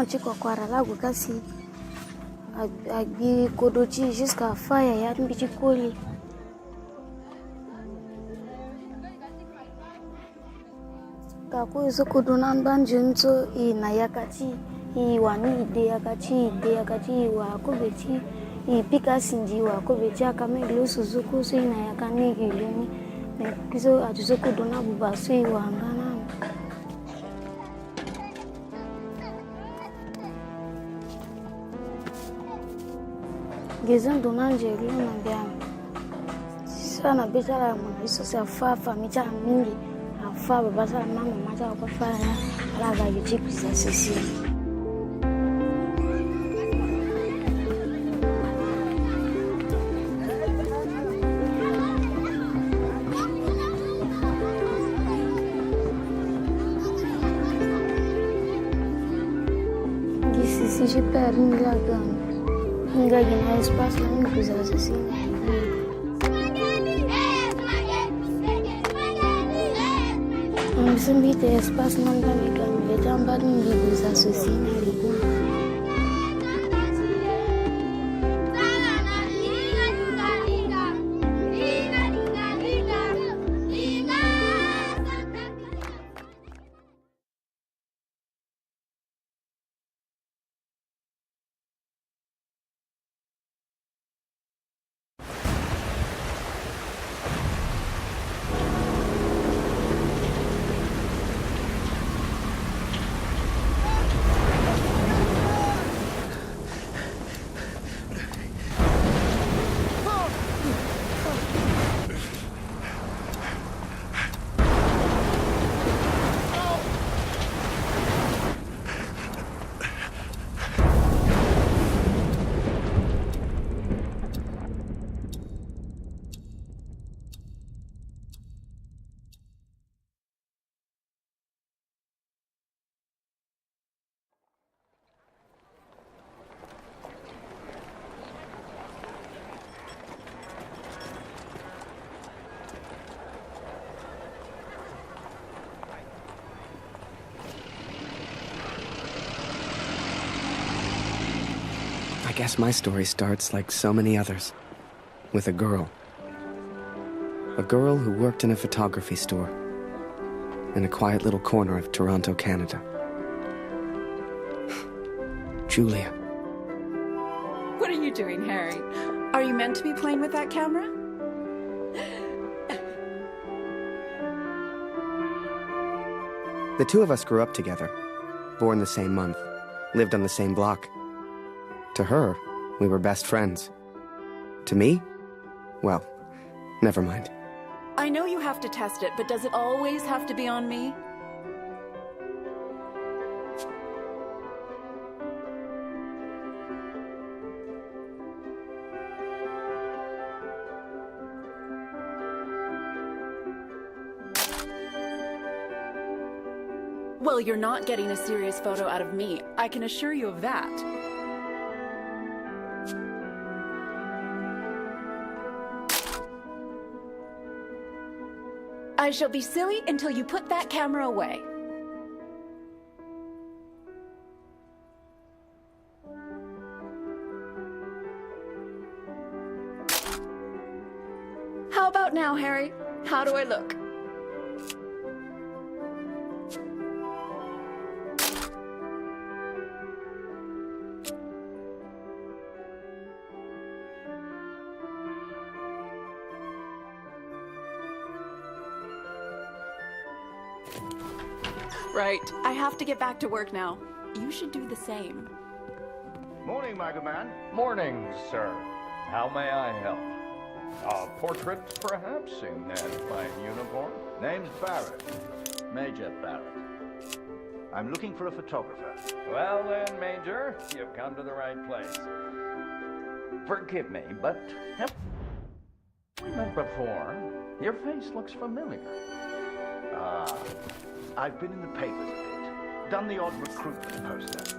Chiko kwa lagu kasi agbi kodochi jusqu'à faya ya mbichi koli kako izo kodona mbanjunzo ina yakati iwani ide yakati wa kobeti ipika sinji wa kobeti akamelo suzuku so ina yakani giluni kizo atuzo kodona bubaso iwangana Gezan donanje luna biam. Sana betala mwiso sa fafa mita mingi. Afa babasa mama mata kwa faya. Ala ga yichiku za sisi. Gisi je perds une lagane. Enggak gini espace lain bisa sih. Bisa bite espace nanda mekan betamba ni bisa sih naliku. I guess my story starts like so many others, with a girl. A girl who worked in a photography store in a quiet little corner of Toronto, Canada. Julia. What are you doing, Harry? Are you meant to be playing with that camera? The two of us grew up together, born the same month, lived on the same block. To her, we were best friends. To me? Well, never mind. I know you have to test it, but does it always have to be on me? Well, you're not getting a serious photo out of me. I can assure you of that. I shall be silly until you put that camera away. about now, Harry? How do I look? Right. I have to get back to work now. You should do the same. Morning, my good man. Morning, sir. How may I help? A portrait, perhaps, in that fine uniform? Name's Barrett. Major Barrett. I'm looking for a photographer. Well then, Major, you've come to the right place. Forgive me, but have we met before? Your face looks familiar. I've been in the papers a bit. Done the odd recruitment poster.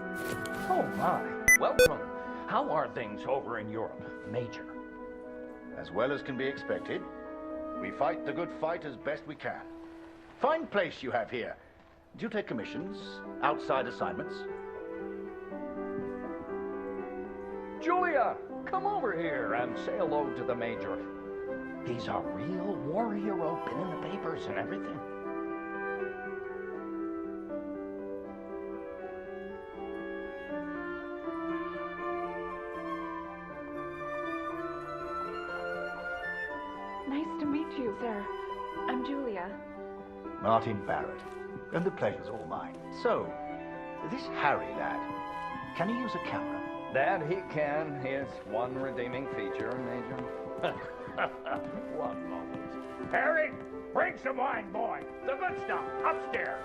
Oh my. Welcome. How are things over in Europe, Major? As well as can be expected. We fight the good fight as best we can. Fine place you have here. Do you take commissions? Outside assignments? Julia, come over here and say hello to the Major. He's a real war hero, been in the papers and everything. Nice to meet you, sir. I'm Julia. Martin Barrett. And the pleasure's all mine. So, this Harry lad, can he use a camera? That he can. His one redeeming feature, Major. One moment. Harry, bring some wine, boy. The good stuff, upstairs.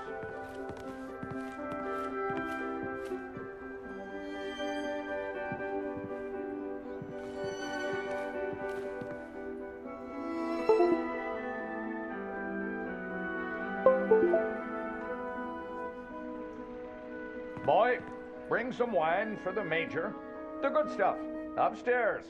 Boy, bring some wine for the Major. The good stuff, upstairs.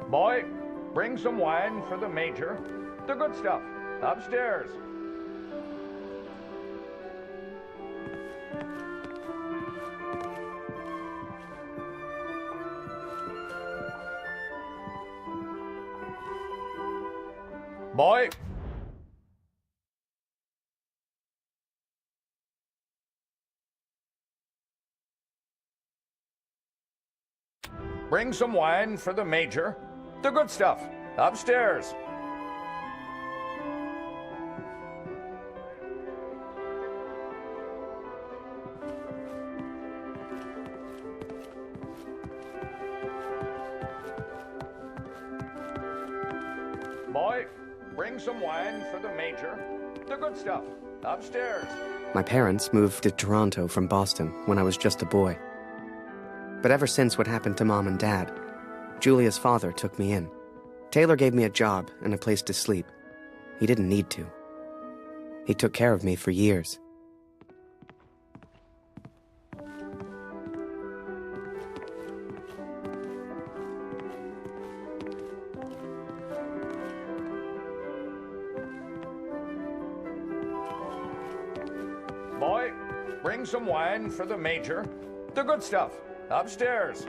Boy, bring some wine for the Major. The good stuff, upstairs. Boy. Bring some wine for the Major. The good stuff, upstairs. Boy, bring some wine for the Major. The good stuff, upstairs. My parents moved to Toronto from Boston when I was just a boy. But ever since what happened to Mom and Dad, Julia's father took me in. Taylor gave me a job and a place to sleep. He didn't need to. He took care of me for years. Boy, bring some wine for the Major. The good stuff, upstairs.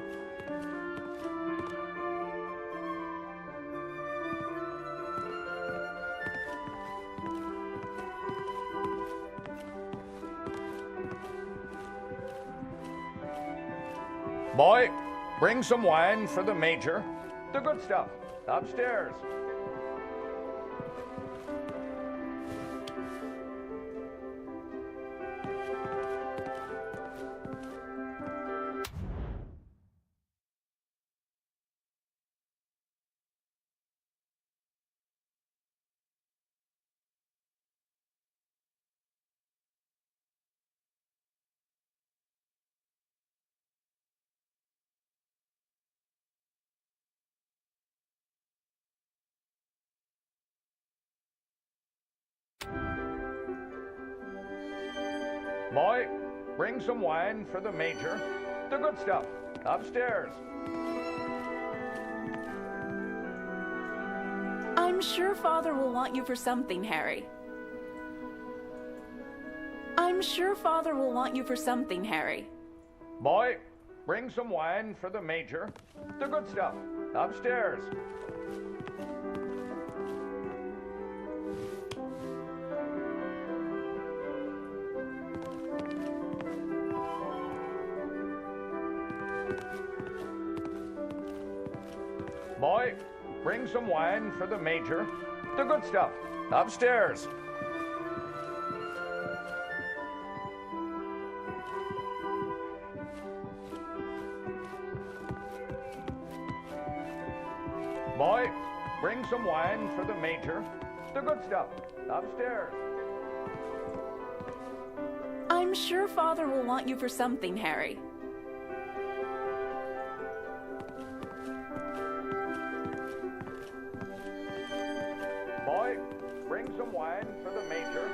Boy, bring some wine for the Major. The good stuff, upstairs. Boy, bring some wine for the Major. The good stuff. Upstairs. I'm sure Father will want you for something, Harry. I'm sure Father will want you for something, Harry. Boy, bring some wine for the Major. The good stuff. Upstairs. Boy, bring some wine for the Major. The good stuff. Upstairs. Boy, bring some wine for the Major. The good stuff. Upstairs. I'm sure Father will want you for something, Harry. Boy, bring some wine for the Major.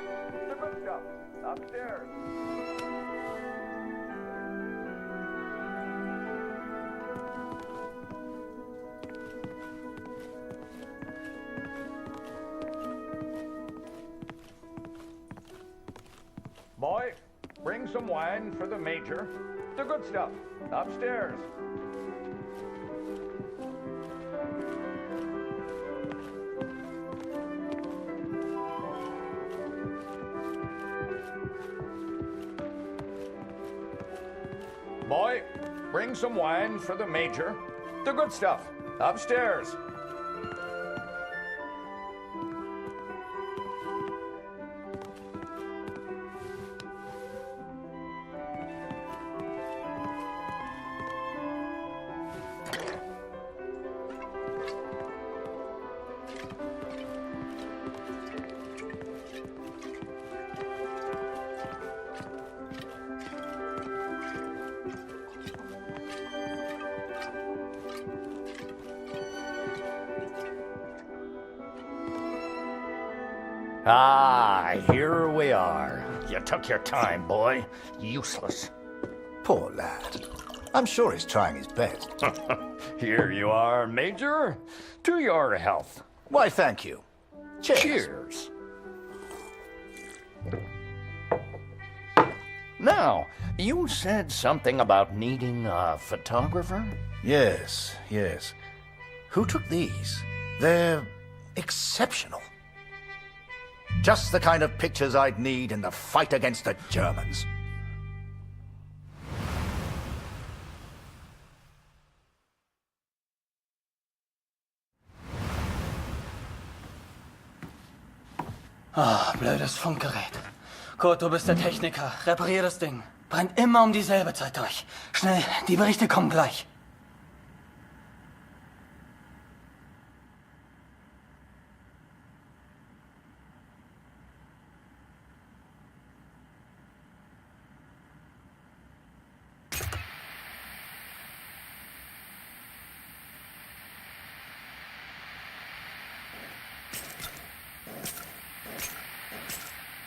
The good stuff. Upstairs. Boy, bring some wine for the Major. The good stuff. Upstairs. Boy, bring some wine for the Major. The good stuff. Upstairs. Ah, here we are. You took your time, boy. Useless. Poor lad. I'm sure he's trying his best. Here you are, Major. To your health. Why, thank you. Cheers. Cheers. Now, you said something about needing a photographer? Yes. Who took these? They're exceptional. Just the kind of pictures I'd need in the fight against the Germans. Ah, blödes Funkgerät. Kurt, du bist der Techniker. Reparier das Ding. Brennt immer um dieselbe Zeit durch. Schnell, die Berichte kommen gleich.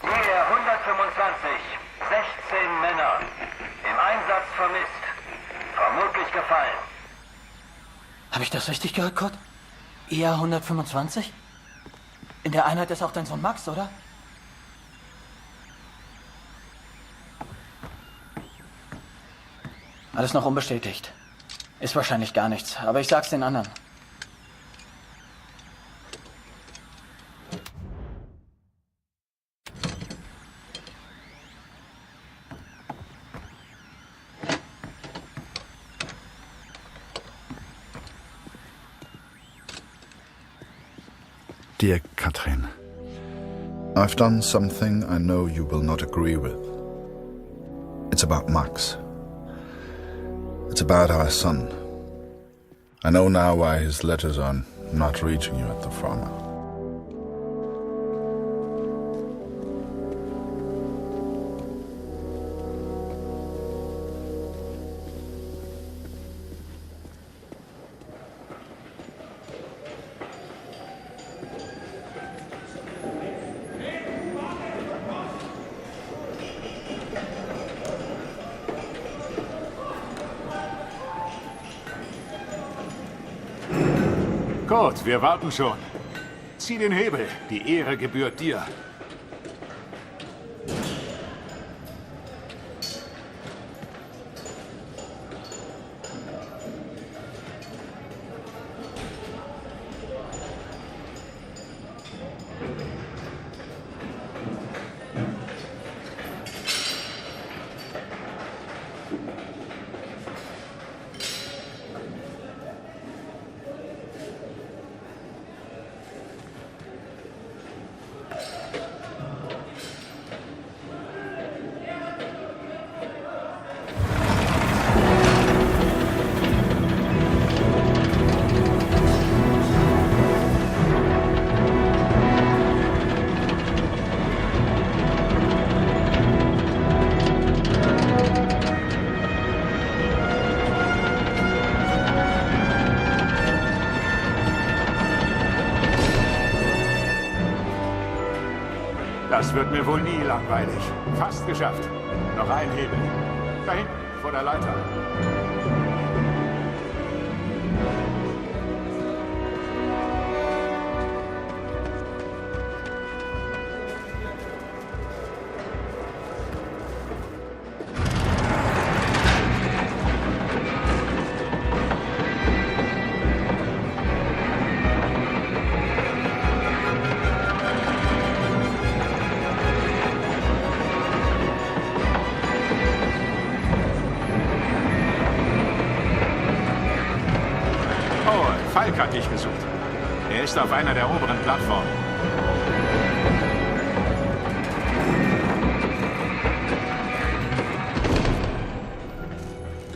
Nähe 125, 16 Männer. Im Einsatz vermisst. Vermutlich gefallen. Habe ich das richtig gehört, Kurt? IA 125? In der Einheit ist auch dein Sohn Max, oder? Alles noch unbestätigt. Ist wahrscheinlich gar nichts, aber ich sag's den anderen. Dear Katrin, I've done something I know you will not agree with. It's about Max. It's about our son. I know now why his letters are not reaching you at the format. Kurt, wir warten schon. Zieh den Hebel. Die Ehre gebührt dir. Das wird mir wohl nie langweilig. Fast geschafft. Noch ein Hebel. Da hinten, vor der Leiter. Falk hat dich gesucht. Er ist auf einer der oberen Plattformen.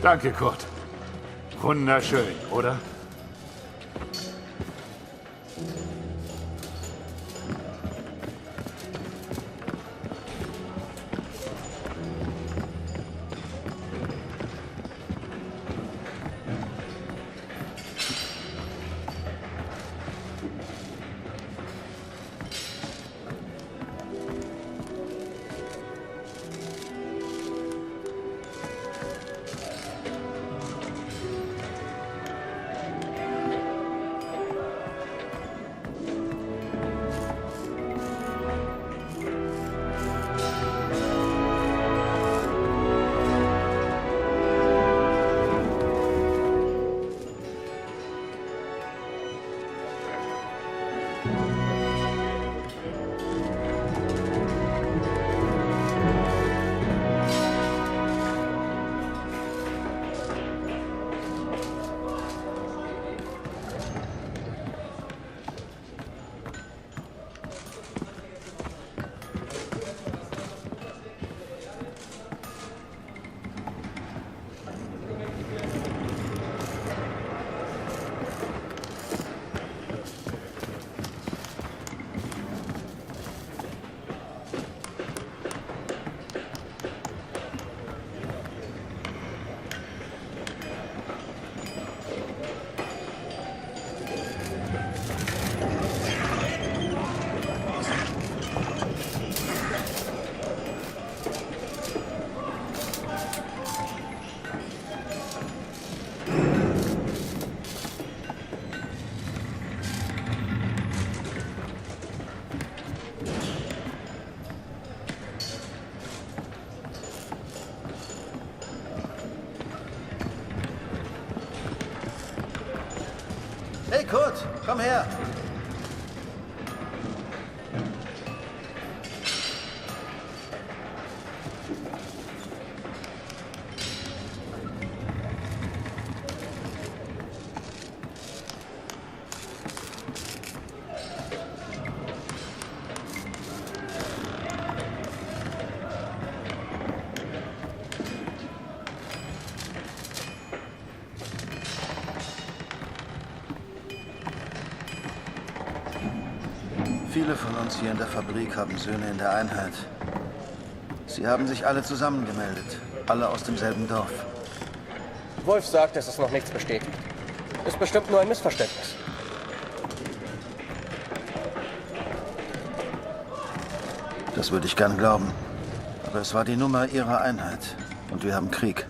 Danke, Kurt. Wunderschön, oder? Hey Kurt, komm her. Viele von uns hier in der Fabrik haben Söhne in der Einheit. Sie haben sich alle zusammengemeldet. Alle aus demselben Dorf. Wolf sagt, es ist noch nichts bestätigt. Ist bestimmt nur ein Missverständnis. Das würde ich gern glauben. Aber es war die Nummer ihrer Einheit. Und wir haben Krieg.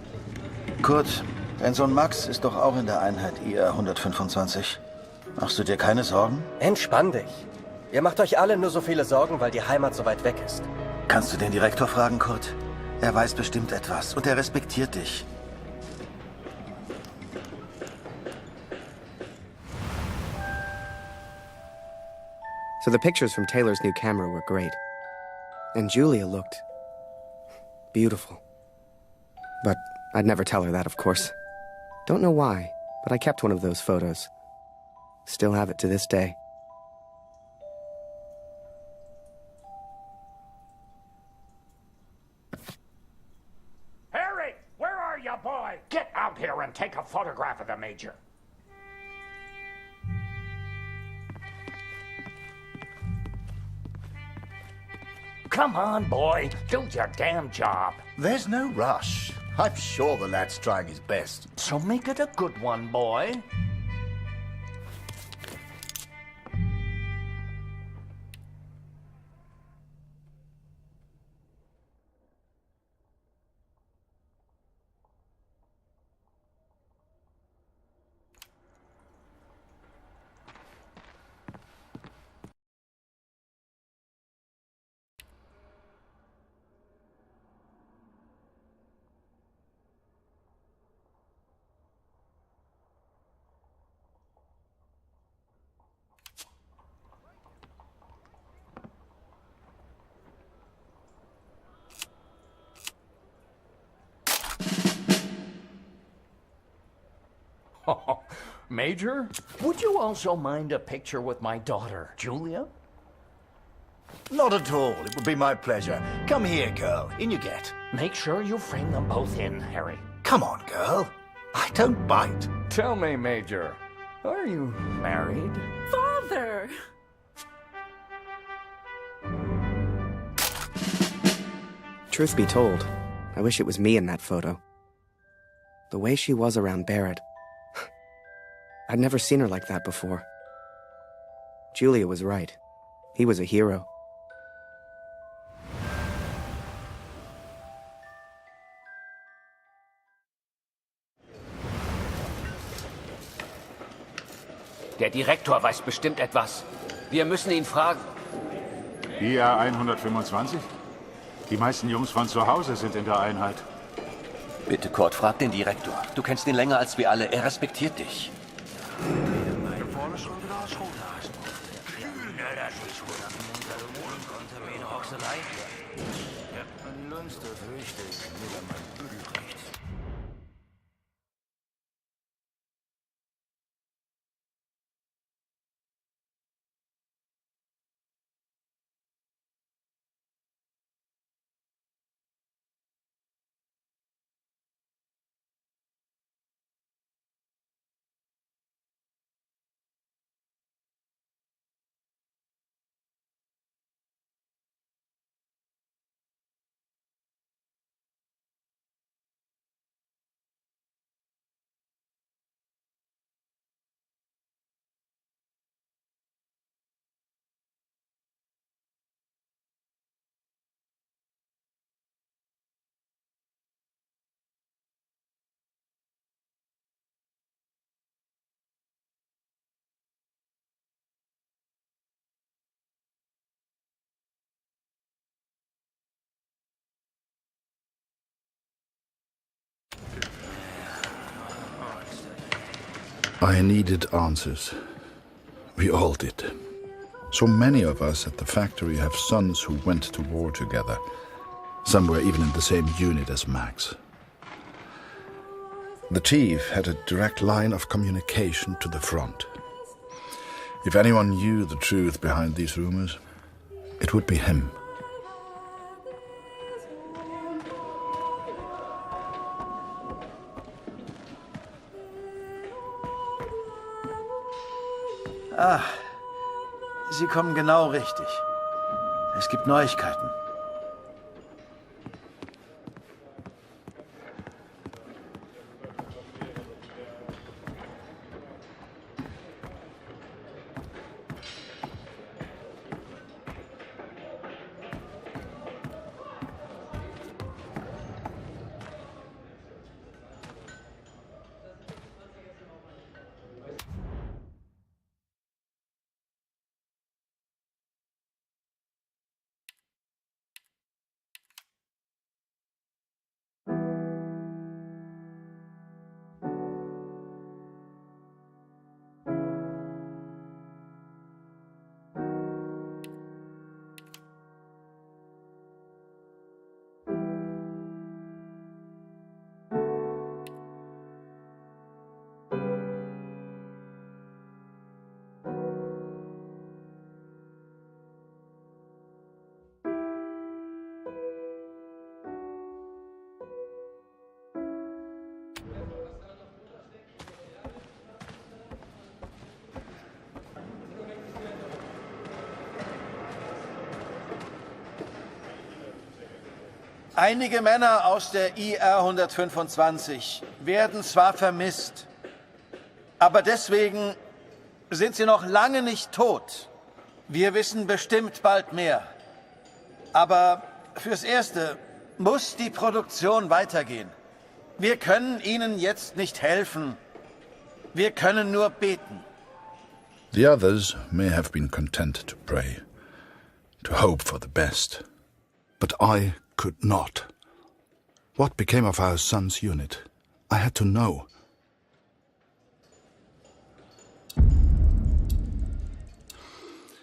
Kurt, dein Sohn Max ist doch auch in der Einheit IR 125. Machst du dir keine Sorgen? Entspann dich. Ihr macht euch alle nur so viele Sorgen, weil die Heimat so weit weg ist. Kannst du den Direktor fragen, Kurt? Er weiß bestimmt etwas und er respektiert dich. So the pictures from Taylor's new camera were great. And Julia looked beautiful. But I'd never tell her that, of course. Don't know why, but I kept one of those photos. Still have it to this day. Harry, where are you, boy? Get out here and take a photograph of the Major. Come on, boy. Do your damn job. There's no rush. I'm sure the lad's trying his best. So make it a good one, boy. Oh, Major, would you also mind a picture with my daughter, Julia? Not at all. It would be my pleasure. Come here, girl. In you get. Make sure you frame them both in, Harry. Come on, girl. I don't bite. Tell me, Major, are you married? Father! Truth be told, I wish it was me in that photo. The way she was around Barrett. I'd never seen her like that before. Julia was right. He was a hero. Der Direktor weiß bestimmt etwas. Wir müssen ihn fragen. IA 125? Die meisten Jungs von zu Hause sind in der Einheit. Bitte, Kurt, frag den Direktor. Du kennst ihn länger als wir alle. Er respektiert dich. I needed answers. We all did. So many of us at the factory have sons who went to war together. Some were even in the same unit as Max. The chief had a direct line of communication to the front. If anyone knew the truth behind these rumors, it would be him. Ah, Sie kommen genau richtig. Es gibt Neuigkeiten. Einige Männer aus der IR 125 werden zwar vermisst, aber deswegen sind sie noch lange nicht tot. Wir wissen bestimmt bald mehr. Aber fürs Erste muss die Produktion weitergehen. Wir können ihnen jetzt nicht helfen. Wir können nur beten. The others may have been content to pray, to hope for the best. But I could not. What became of our son's unit? I had to know.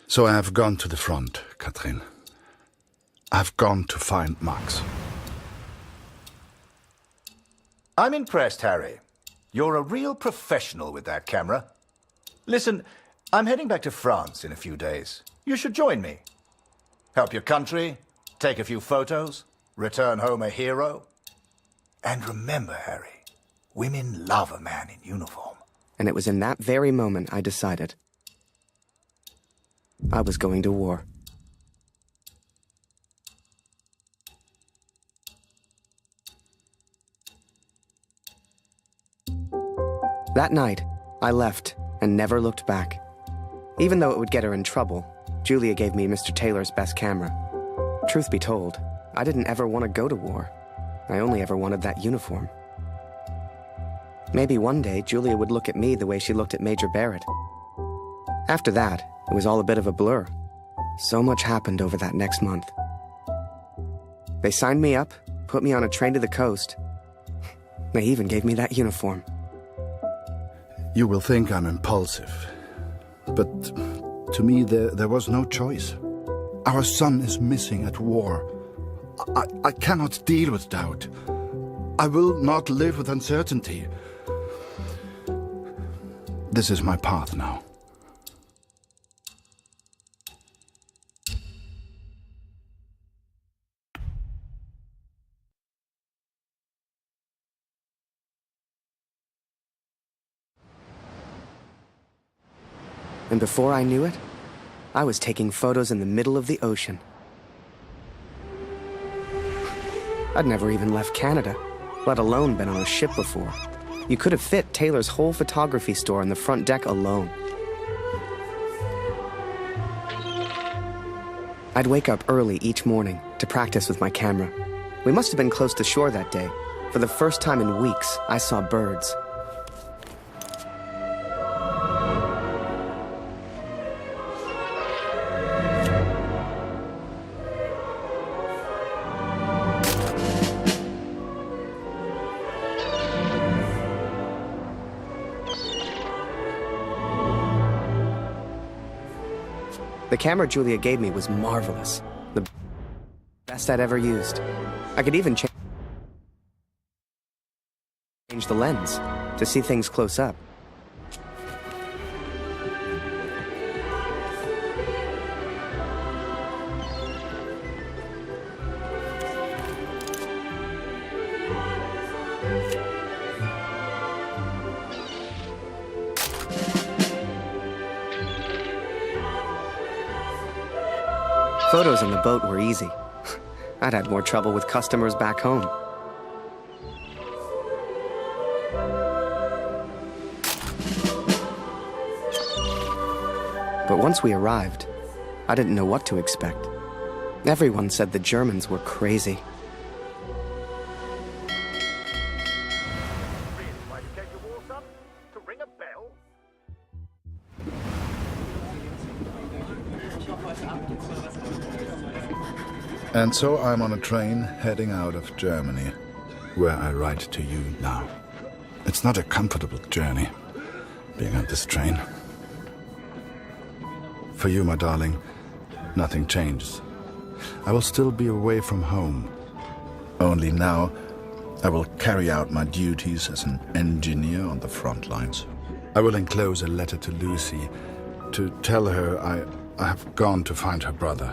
So I have gone to the front, Katrin. I've gone to find Max. I'm impressed, Harry. You're a real professional with that camera. Listen, I'm heading back to France in a few days. You should join me. Help your country, take a few photos, return home a hero. And remember, Harry, women love a man in uniform. And it was in that very moment I decided I was going to war. That night, I left and never looked back. Even though it would get her in trouble, Julia gave me Mr. Taylor's best camera. Truth be told, I didn't ever want to go to war. I only ever wanted that uniform. Maybe one day Julia would look at me the way she looked at Major Barrett. After that, it was all a bit of a blur. So much happened over that next month. They signed me up, put me on a train to the coast. They even gave me that uniform. You will think I'm impulsive, but to me there was no choice. Our son is missing at war. I cannot deal with doubt. I will not live with uncertainty. This is my path now. And before I knew it, I was taking photos in the middle of the ocean. I'd never even left Canada, let alone been on a ship before. You could have fit Taylor's whole photography store on the front deck alone. I'd wake up early each morning to practice with my camera. We must have been close to shore that day. For the first time in weeks, I saw birds. The camera Julia gave me was marvelous. The best I'd ever used. I could even change the lens to see things close up. Photos on the boat were easy. I'd had more trouble with customers back home. But once we arrived, I didn't know what to expect. Everyone said the Germans were crazy. And so I'm on a train heading out of Germany, where I write to you now. It's not a comfortable journey, being on this train. For you, my darling, nothing changes. I will still be away from home. Only now, I will carry out my duties as an engineer on the front lines. I will enclose a letter to Lucy to tell her I have gone to find her brother.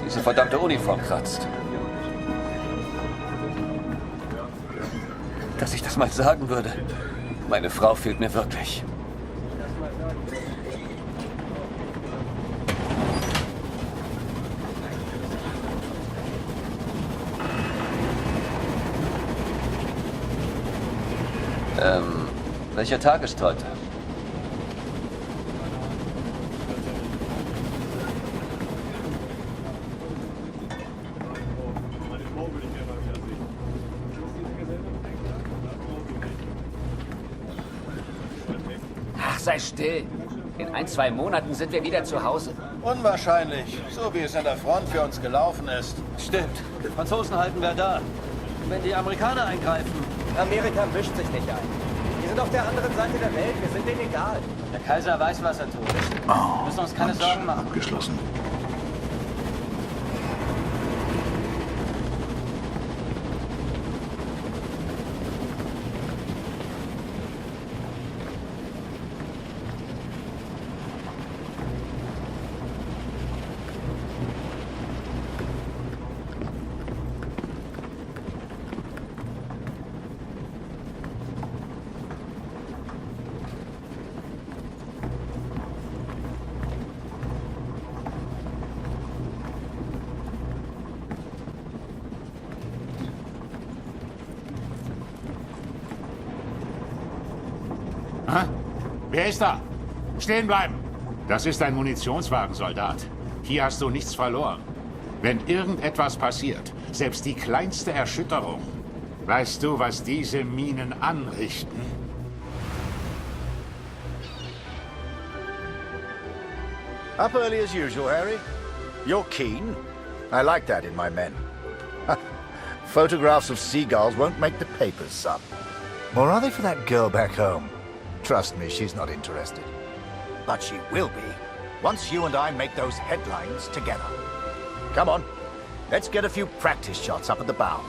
Diese verdammte Uniform kratzt. Dass ich das mal sagen würde. Meine Frau fehlt mir wirklich. Welcher Tag ist heute? Ach, sei still. In 1-2 Monaten sind wir wieder zu Hause. Unwahrscheinlich, so wie es an der Front für uns gelaufen ist. Stimmt. Die Franzosen halten wir da. Wenn die Amerikaner eingreifen. Amerika mischt sich nicht ein. Wir sind auf der anderen Seite der Welt. Wir sind denen egal. Der Kaiser weiß, was er tut. Wir müssen uns keine Sorgen machen. Abgeschlossen. Wer ist da? Stehen bleiben! Das ist ein Munitionswagen, Soldat. Hier hast du nichts verloren. Wenn irgendetwas passiert, selbst die kleinste Erschütterung, weißt du, was diese Minen anrichten? Up early as usual, Harry. You're keen. I like that in my men. Photographs of seagulls won't make the papers, son. Or are they for that girl back home? Trust me, she's not interested. But she will be, once you and I make those headlines together. Come on, let's get a few practice shots up at the bow.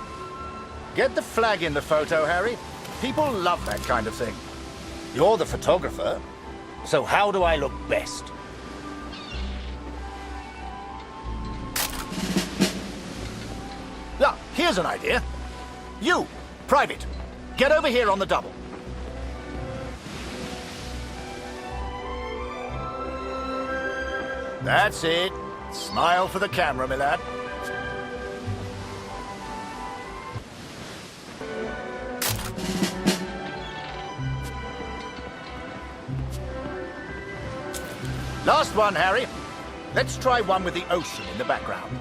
Get the flag in the photo, Harry. People love that kind of thing. You're the photographer, so how do I look best? Yeah, here's an idea. You, Private, get over here on the double. That's it. Smile for the camera, my lad. Last one, Harry. Let's try one with the ocean in the background.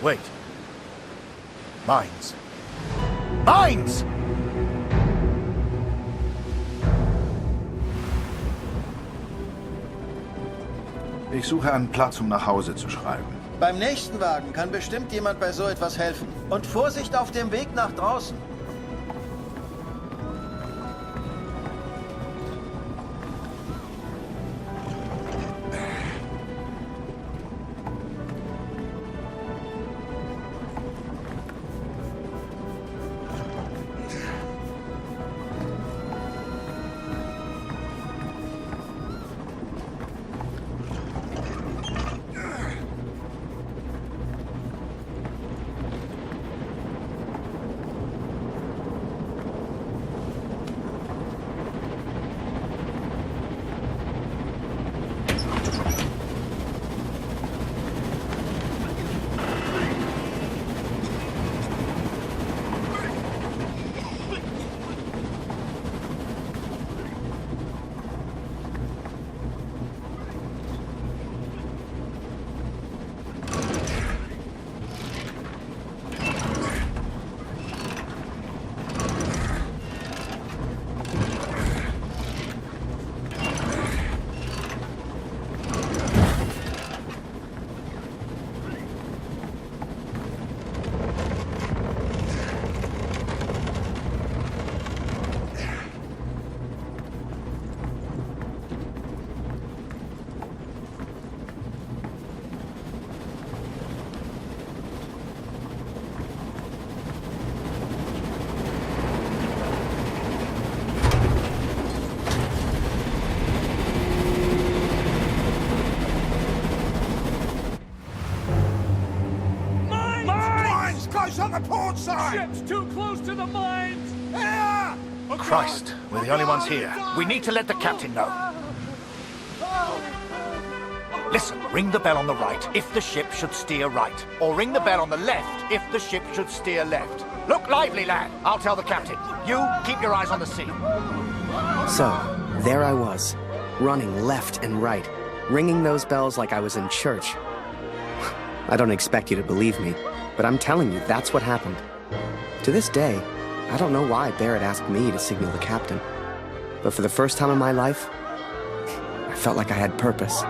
Wait. Mines. Mines! Ich suche einen Platz, um nach Hause zu schreiben. Beim nächsten Wagen kann bestimmt jemand bei so etwas helfen. Und Vorsicht auf dem Weg nach draußen. outside! Ship's too close to the mines! Here! Christ, we're the only ones here. We need to let the captain know. Listen, ring the bell on the right if the ship should steer right. Or ring the bell on the left if the ship should steer left. Look lively, lad. I'll tell the captain. You, keep your eyes on the sea. So, there I was, running left and right, ringing those bells like I was in church. I don't expect you to believe me, but I'm telling you, that's what happened. To this day, I don't know why Barrett asked me to signal the captain. But for the first time in my life, I felt like I had purpose.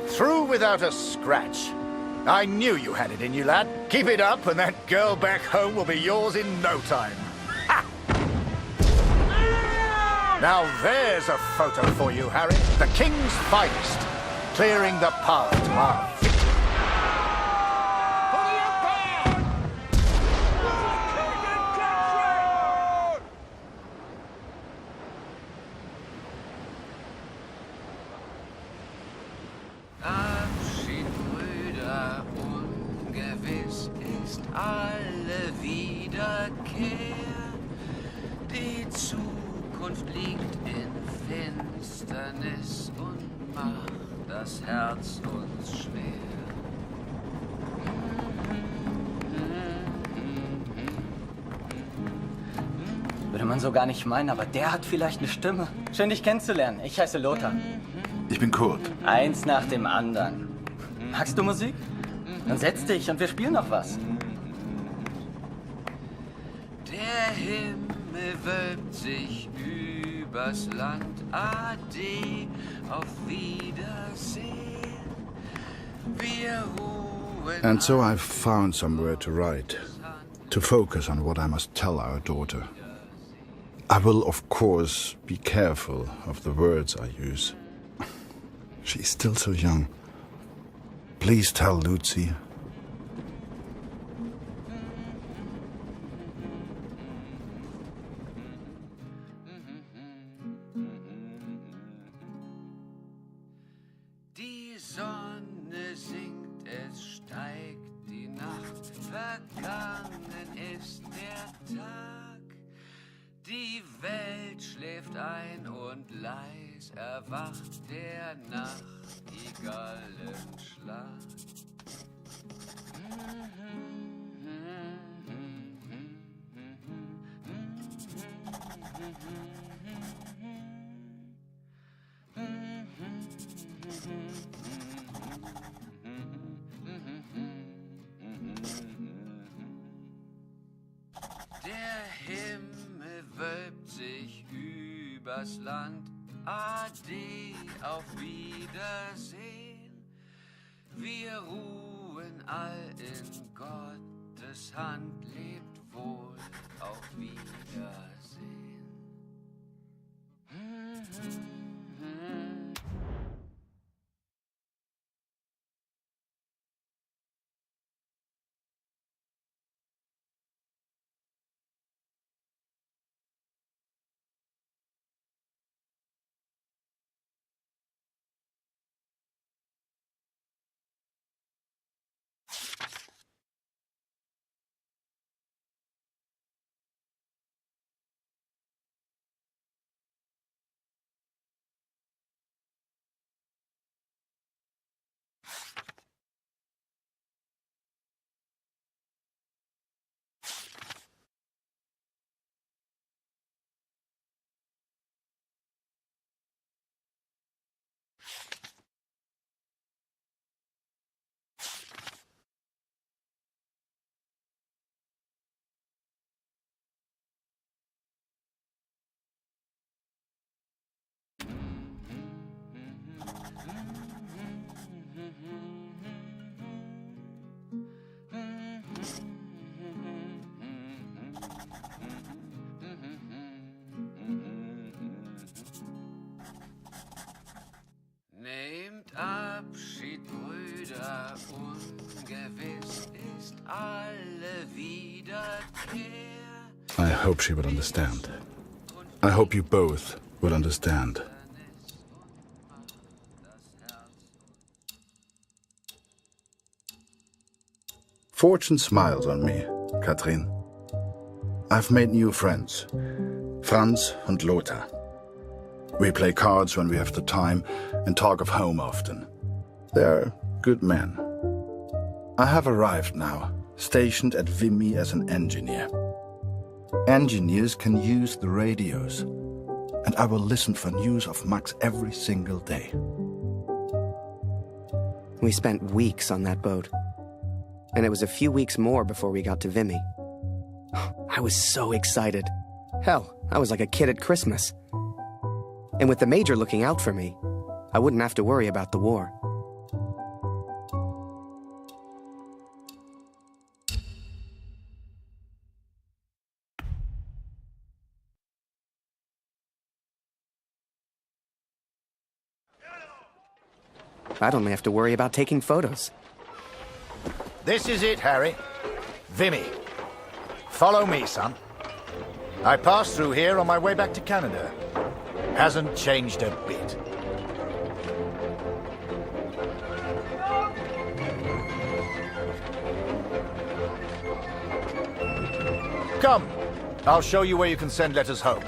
Through without a scratch. I knew you had it in you, lad. Keep it up and that girl back home will be yours in no time. Ha! Now there's a photo for you, Harry. The King's finest. Clearing the path to our victory. Abschied, Brüder, ungewiss ist alle Wiederkehr. Die Zukunft liegt in Finsternis und macht das Herz uns schwer. Würde man so gar nicht meinen, aber der hat vielleicht eine Stimme. Schön, dich kennenzulernen. Ich heiße Lothar. Ich bin Kurt. Eins nach dem anderen. Magst du Musik? Dann setz dich und wir spielen noch was. Der Himmel wölbt sich übers Land. Ade, auf Wiedersehen. Wir ruhen. And so I've found somewhere to write, to focus on what I must tell our daughter. I will, of course, be careful of the words I use. She's still so young. Please tell Lucy. Die Sonne sinkt, es steigt die Nacht, vergangen ist der Tag. Die Welt schläft ein und leis erwacht der Nachtigallenschlag. Der Himmel wölbt sich übers Land. Ade, auf Wiedersehen. Wir ruhen all in Gottes Hand. Lebt wohl, auf Wiedersehen. nimmt Abschied, Brüder, ungewiss ist alle Wiederkehr. I hope she would understand. I hope you both would understand. Fortune smiles on me, Katrin. I've made new friends, Franz and Lothar. We play cards when we have the time and talk of home often. They're good men. I have arrived now, stationed at Vimy as an engineer. Engineers can use the radios, and I will listen for news of Max every single day. We spent weeks on that boat. And it was a few weeks more before we got to Vimy. I was so excited. Hell, I was like a kid at Christmas. And with the Major looking out for me, I wouldn't have to worry about the war. I'd only have to worry about taking photos. This is it, Harry. Vimy. Follow me, son. I passed through here on my way back to Canada. Hasn't changed a bit. Come. I'll show you where you can send letters home.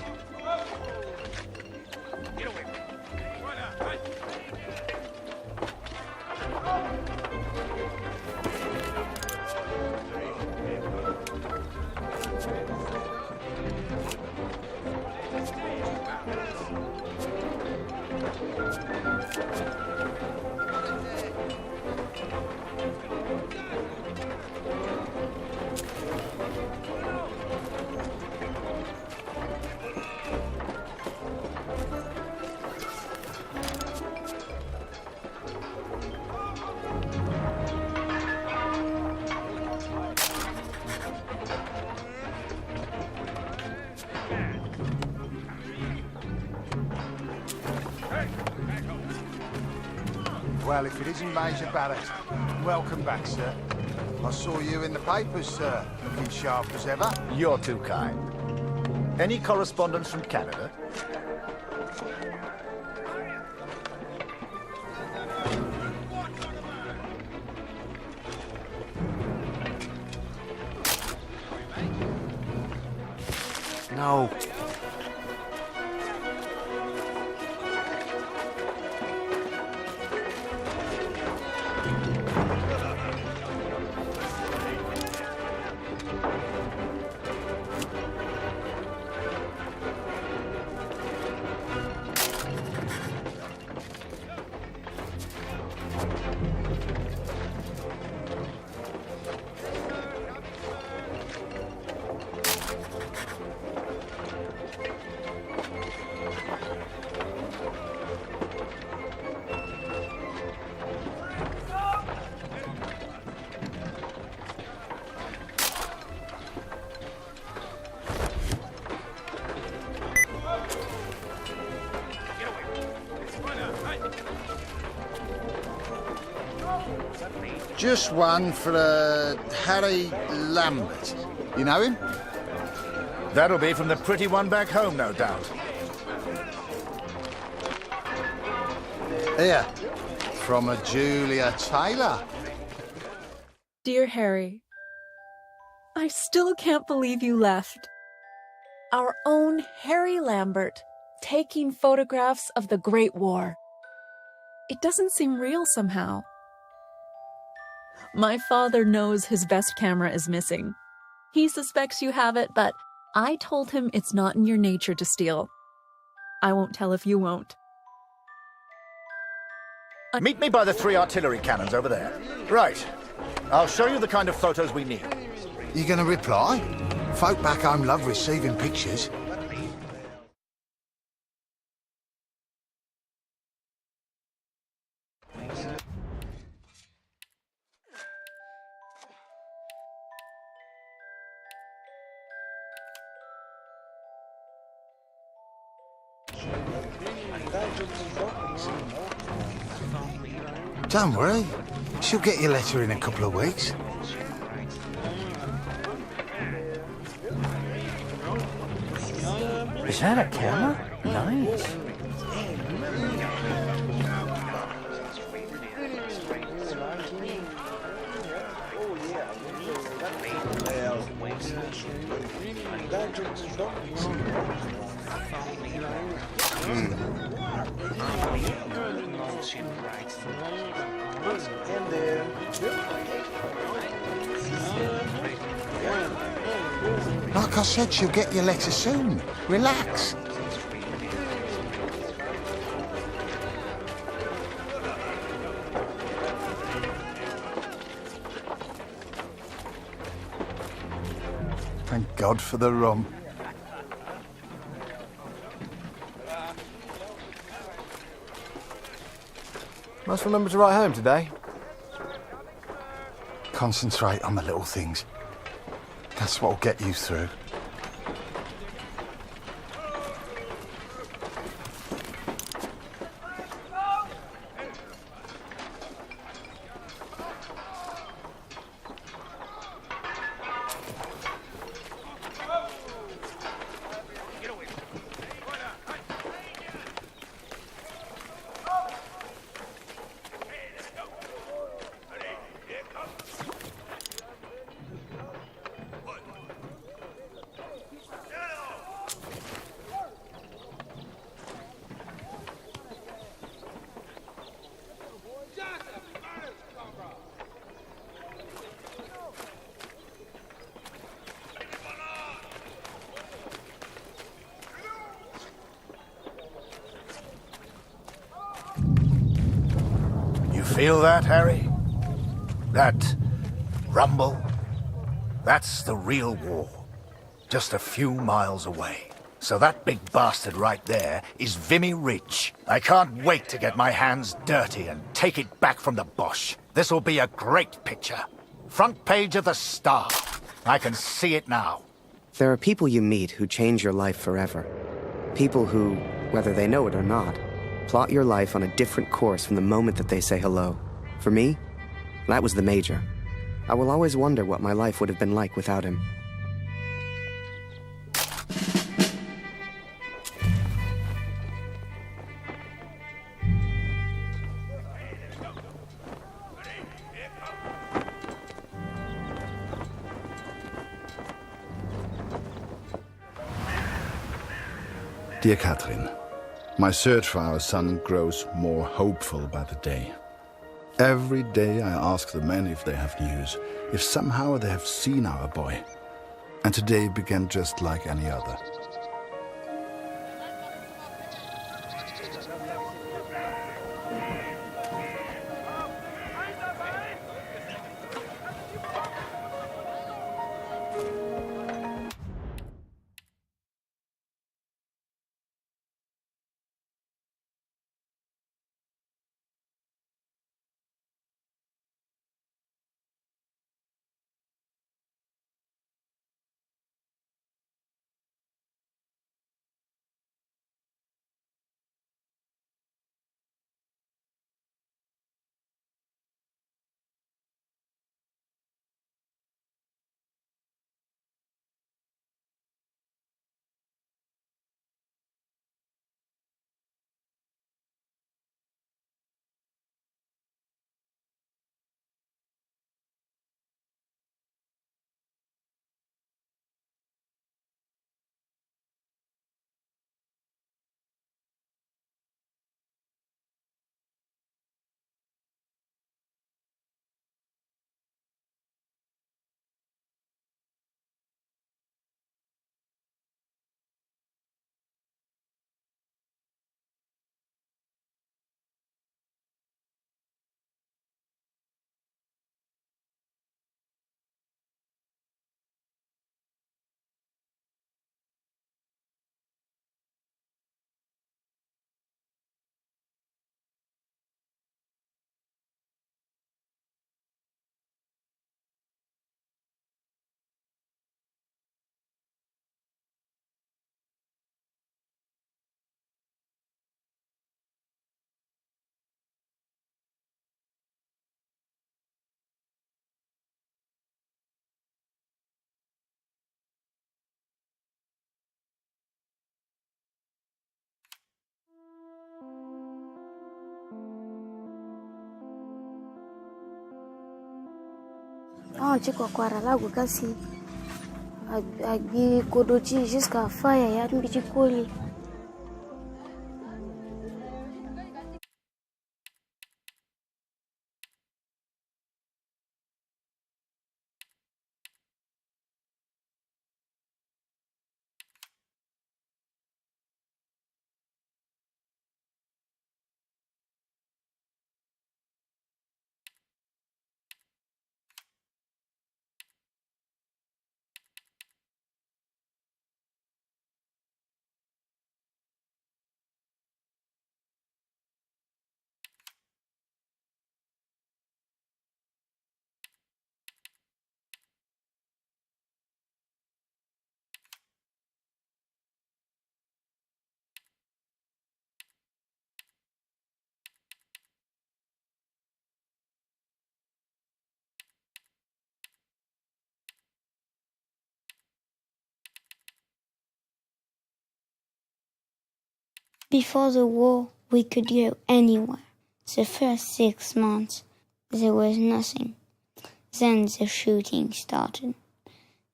Well, if it isn't Major Barrett, welcome back, sir. I saw you in the papers, sir, looking sharp as ever. You're too kind. Any correspondence from Canada? No. Just one for Harry Lambert. You know him? That'll be from the pretty one back home, no doubt. Here, from a Julia Taylor. Dear Harry, I still can't believe you left. Our own Harry Lambert, taking photographs of the Great War. It doesn't seem real somehow. My father knows his best camera is missing. He suspects you have it, but I told him it's not in your nature to steal. I won't tell if you won't. Meet me by the 3 artillery cannons over there. Right. I'll show you the kind of photos we need. You gonna reply? Folk back home love receiving pictures. Don't worry. She'll get your letter in a couple of weeks. Is that a camera? Nice. Like I said, she'll get your letter soon. Relax. Thank God for the rum. Must remember to write home today. Concentrate on the little things. That's what'll get you through. Feel that, Harry? That rumble? That's the real war. Just a few miles away. So that big bastard right there is Vimy Ridge. I can't wait to get my hands dirty and take it back from the Bosch. This'll be a great picture. Front page of the Star. I can see it now. There are people you meet who change your life forever. People who, whether they know it or not, plot your life on a different course from the moment that they say hello. For me, that was the Major. I will always wonder what my life would have been like without him. Dear Catherine, my search for our son grows more hopeful by the day. Every day I ask the men if they have news, if somehow they have seen our boy. And today began just like any other. Ah, chikwa kwara lagu kasi. Agbi kodochi jusqu'à fire ya mbichi koli. Before the war, we could go anywhere. The first 6 months, there was nothing. Then the shooting started.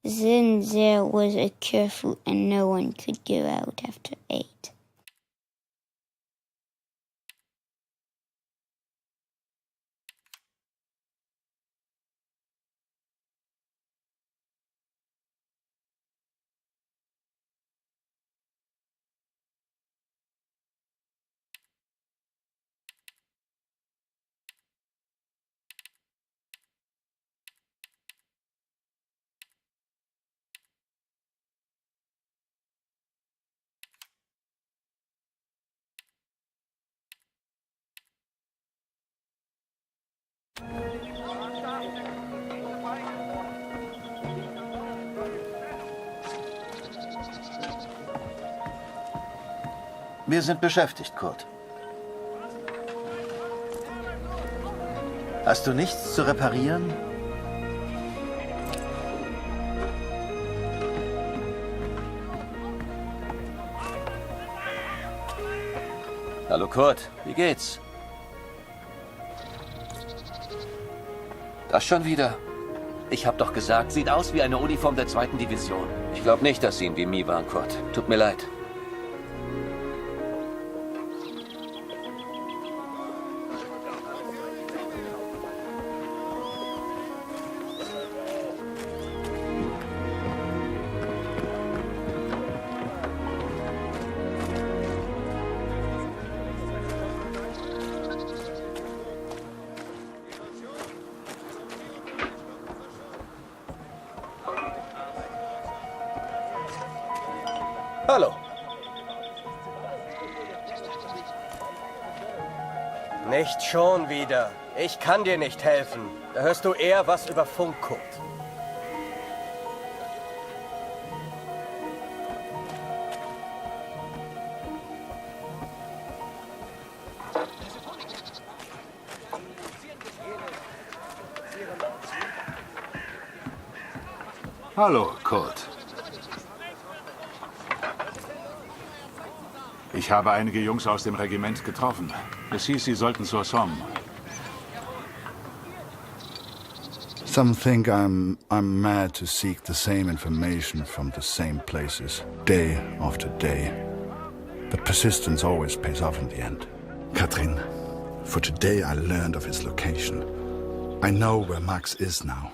Then there was a curfew and no one could go out after 8. Wir sind beschäftigt, Kurt. Hast du nichts zu reparieren? Hallo Kurt, wie geht's? Das schon wieder? Ich hab doch gesagt, sieht aus wie eine Uniform der 2. Division. Ich glaube nicht, dass sie in Vimy waren, Kurt. Tut mir leid. Hallo. Nicht schon wieder. Ich kann dir nicht helfen. Da hörst du eher was über Funk, Kurt. Hallo, Kurt. Ich habe einige Jungs aus dem Regiment getroffen. Es hieß, sie sollten zur Somme. Some think I'm mad to seek the same information from the same places, day after day. But persistence always pays off in the end. Katrin, for today I learned of his location. I know where Max is now.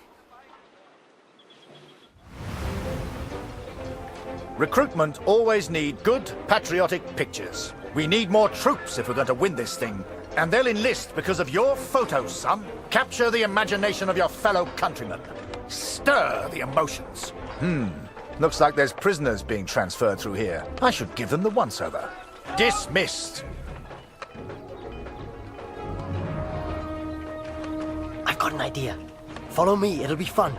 Recruitment always need good, patriotic pictures. We need more troops if we're going to win this thing. And they'll enlist because of your photos, son. Capture the imagination of your fellow countrymen. Stir the emotions. Looks like there's prisoners being transferred through here. I should give them the once-over. Dismissed. I've got an idea. Follow me, it'll be fun.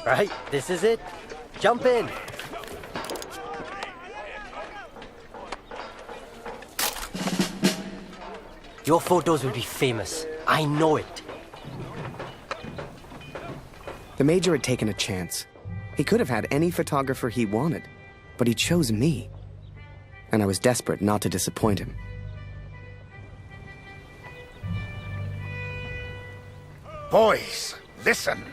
Right, this is it. Jump in. Your photos will be famous. I know it. The Major had taken a chance. He could have had any photographer he wanted, but he chose me. And I was desperate not to disappoint him. Boys, listen.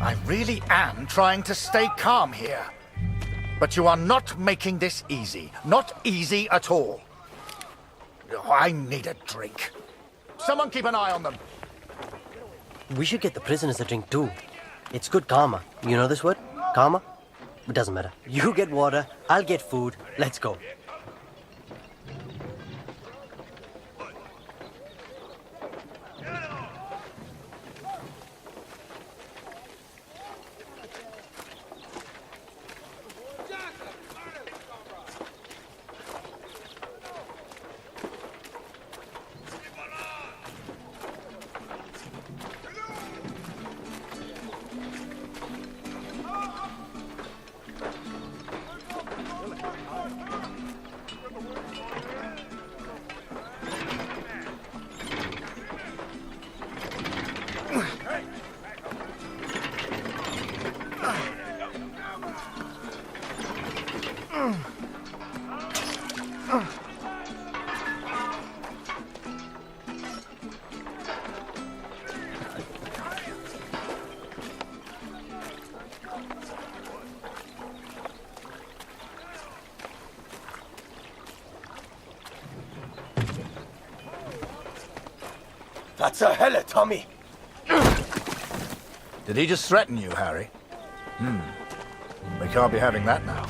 I really am trying to stay calm here. But you are not making this easy. Not easy at all. Oh, I need a drink. Someone keep an eye on them. We should get the prisoners a drink too. It's good karma. You know this word? Karma? It doesn't matter. You get water, I'll get food. Let's go. Was zur Hölle, Tommy? Did he just threaten you, Harry? We can't be having that now.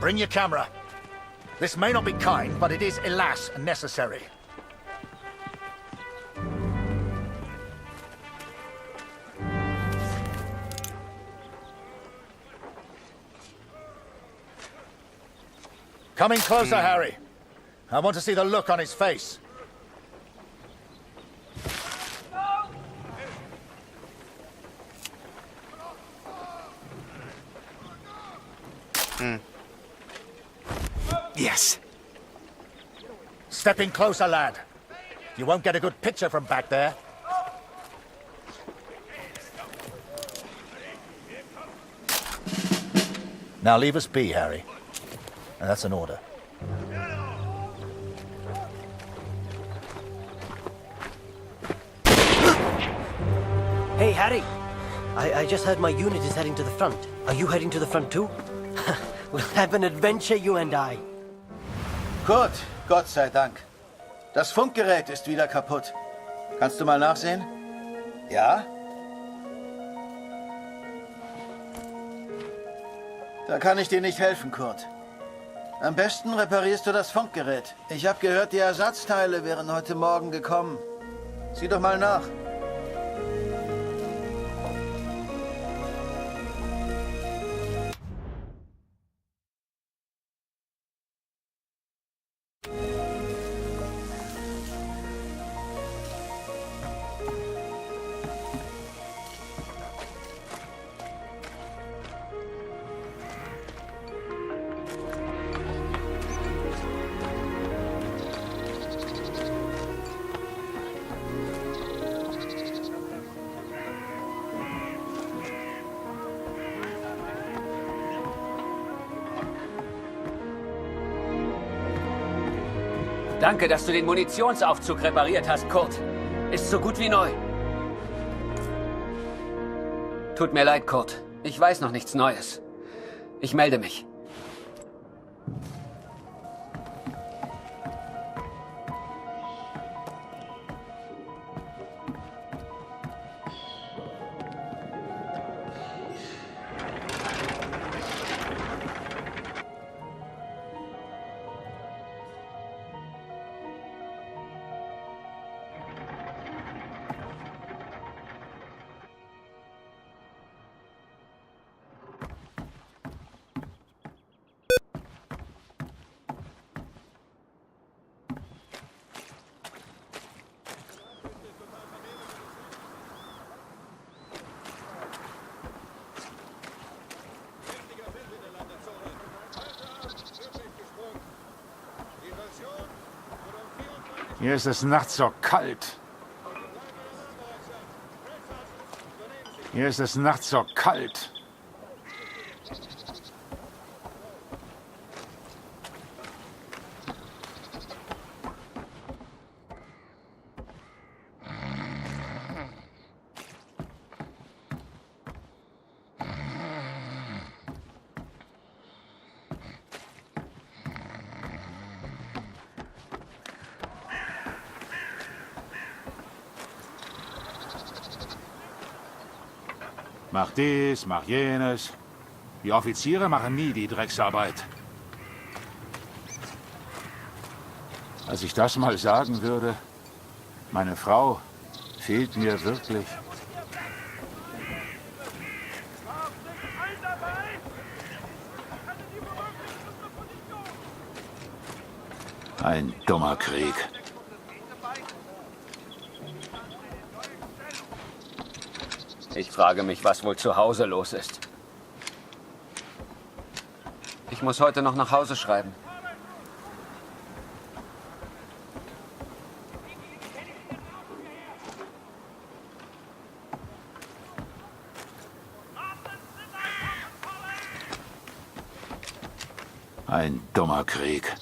Bring your camera. This may not be kind, but it is, alas, necessary. Coming closer, Harry. I want to see the look on his face. Yes. Step in closer, lad. You won't get a good picture from back there. Now leave us be, Harry. And that's an order. Hey, Harry. I just heard my unit is heading to the front. Are you heading to the front too? We'll have an adventure, you and I. Gut, Gott sei Dank. Das Funkgerät ist wieder kaputt. Kannst du mal nachsehen? Ja? Da kann ich dir nicht helfen, Kurt. Am besten reparierst du das Funkgerät. Ich habe gehört, die Ersatzteile wären heute Morgen gekommen. Sieh doch mal nach. Danke, dass du den Munitionsaufzug repariert hast, Kurt. Ist so gut wie neu. Tut mir leid, Kurt. Ich weiß noch nichts Neues. Ich melde mich. Hier ist es nachts so kalt. Hier ist es nachts so kalt. Mach dies, mach jenes. Die Offiziere machen nie die Drecksarbeit. Als ich das mal sagen würde, meine Frau fehlt mir wirklich. Ein dummer Krieg. Ich frage mich, was wohl zu Hause los ist. Ich muss heute noch nach Hause schreiben. Ein dummer Krieg.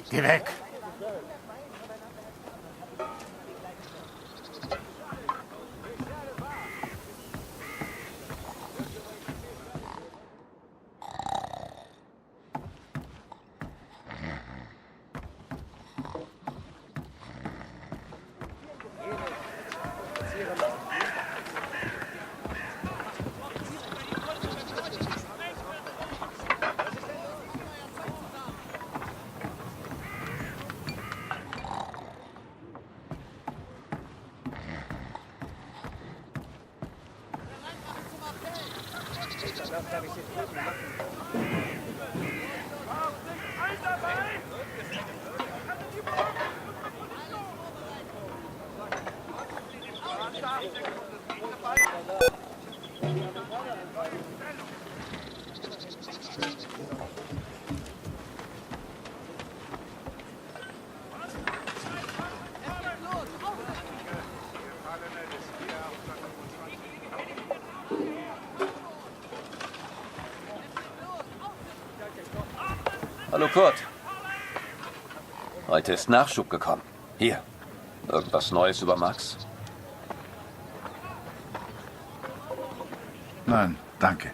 Geh weg! Hallo Kurt. Heute ist Nachschub gekommen. Hier. Irgendwas Neues über Max? Nein, danke.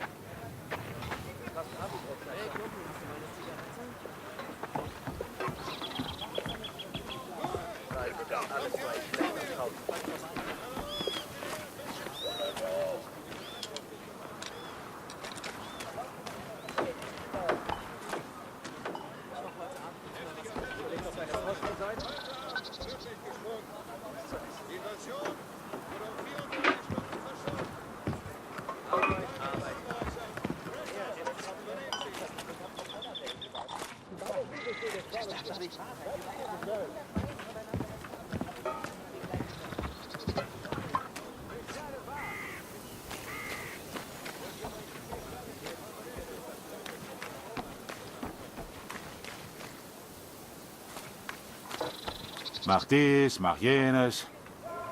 Mach dies, mach jenes.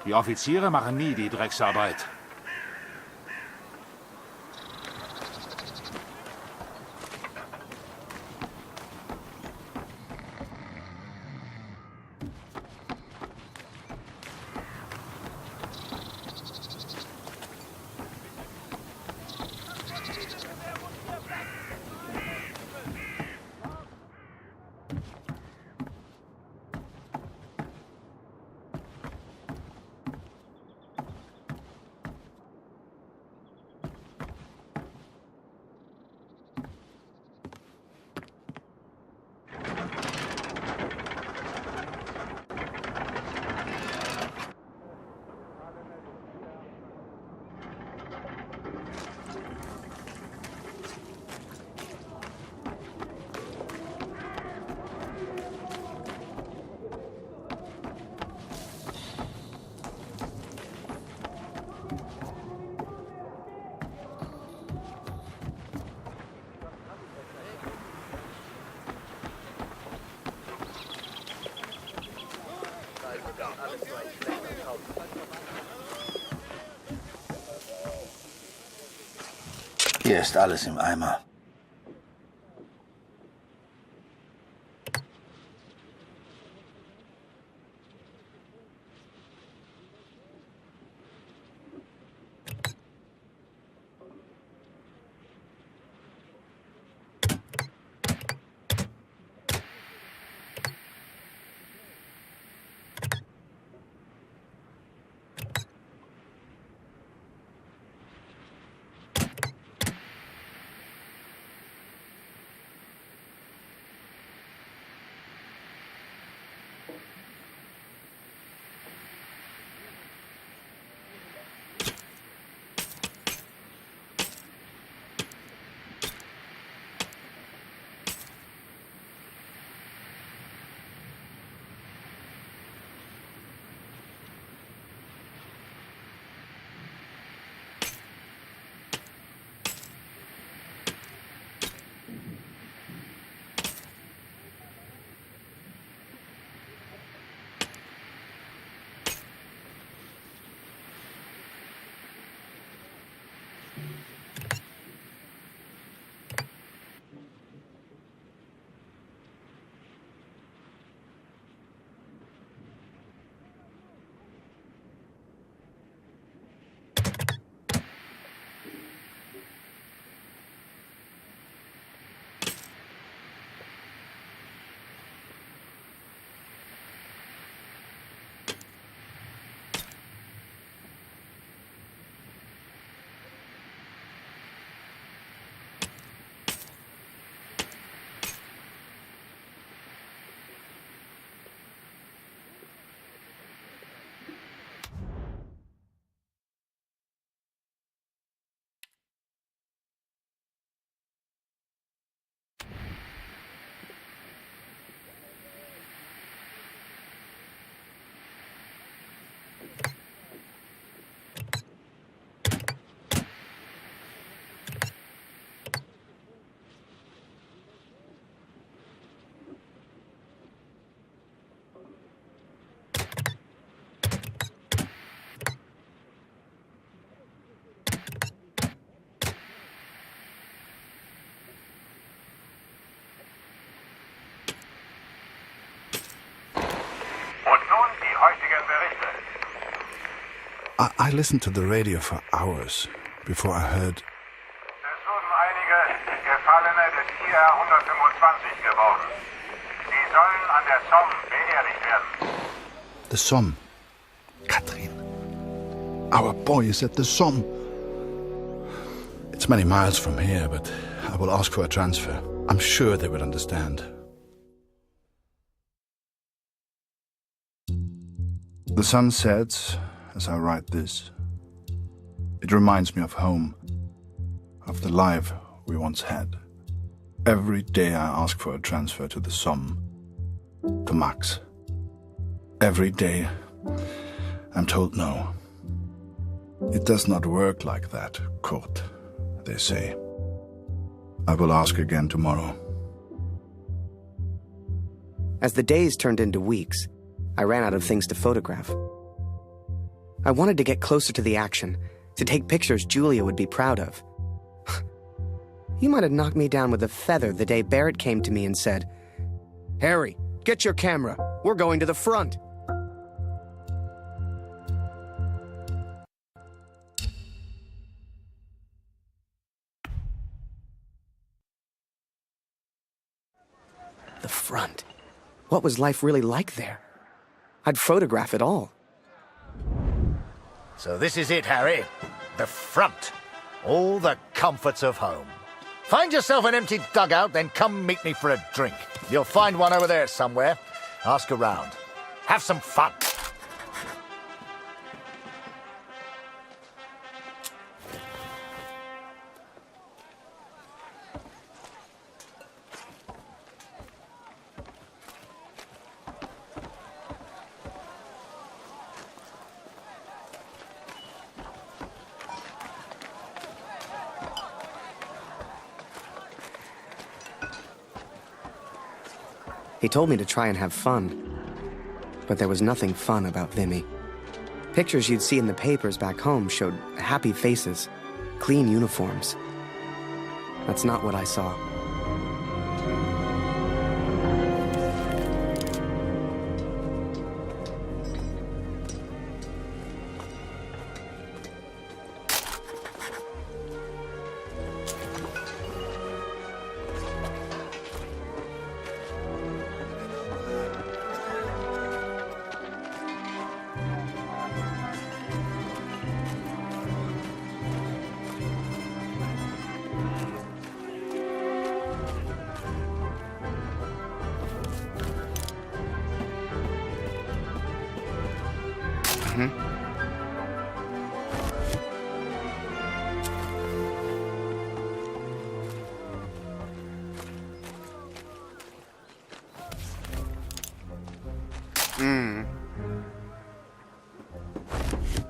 Die Offiziere machen nie die Drecksarbeit. Hier ist alles im Eimer. I listened to the radio for hours before I heard. Es wurden einige Gefallene des IR 125 geworden. Sie sollen an der Somme beerdigt werden. The Somme. Katrin. Our boy is at the Somme. It's many miles from here, but I will ask for a transfer. I'm sure they will understand. The sun sets as I write this. It reminds me of home, of the life we once had. Every day I ask for a transfer to the Somme, to Max. Every day I'm told no. It does not work like that, Kurt, they say. I will ask again tomorrow. As the days turned into weeks, I ran out of things to photograph. I wanted to get closer to the action, to take pictures Julia would be proud of. You might have knocked me down with a feather the day Barrett came to me and said, "Harry, get your camera. We're going to the front." The front. What was life really like there? I'd photograph it all. So this is it, Harry. The front. All the comforts of home. Find yourself an empty dugout, then come meet me for a drink. You'll find one over there somewhere. Ask around. Have some fun. He told me to try and have fun. but there was nothing fun about Vimy. Pictures you'd see in the papers back home showed happy faces, clean uniforms. That's not what I saw.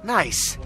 Nice.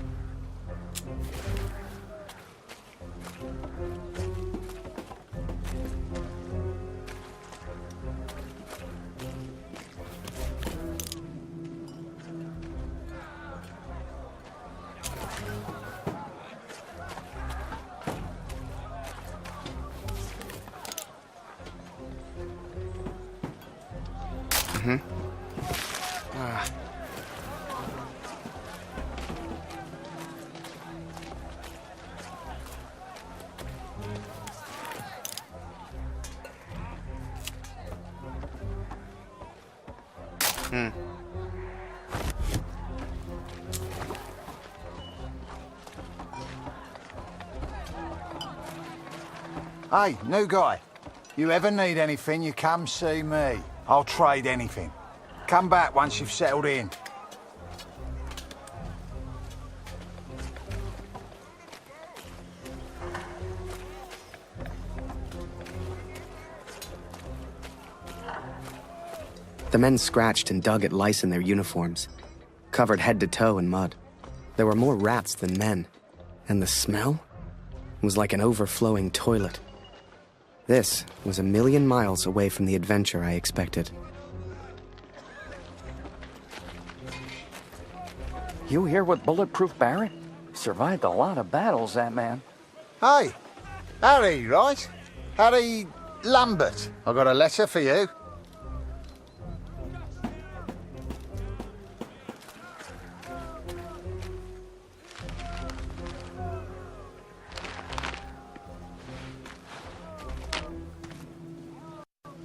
Hey, new guy. You ever need anything, you come see me. I'll trade anything. Come back once you've settled in. The men scratched and dug at lice in their uniforms, covered head to toe in mud. There were more rats than men, and the smell was like an overflowing toilet. This was a million miles away from the adventure I expected. You here with Bulletproof Barrett? Survived a lot of battles, that man. Hey, Harry, right? Harry Lambert. I got a letter for you.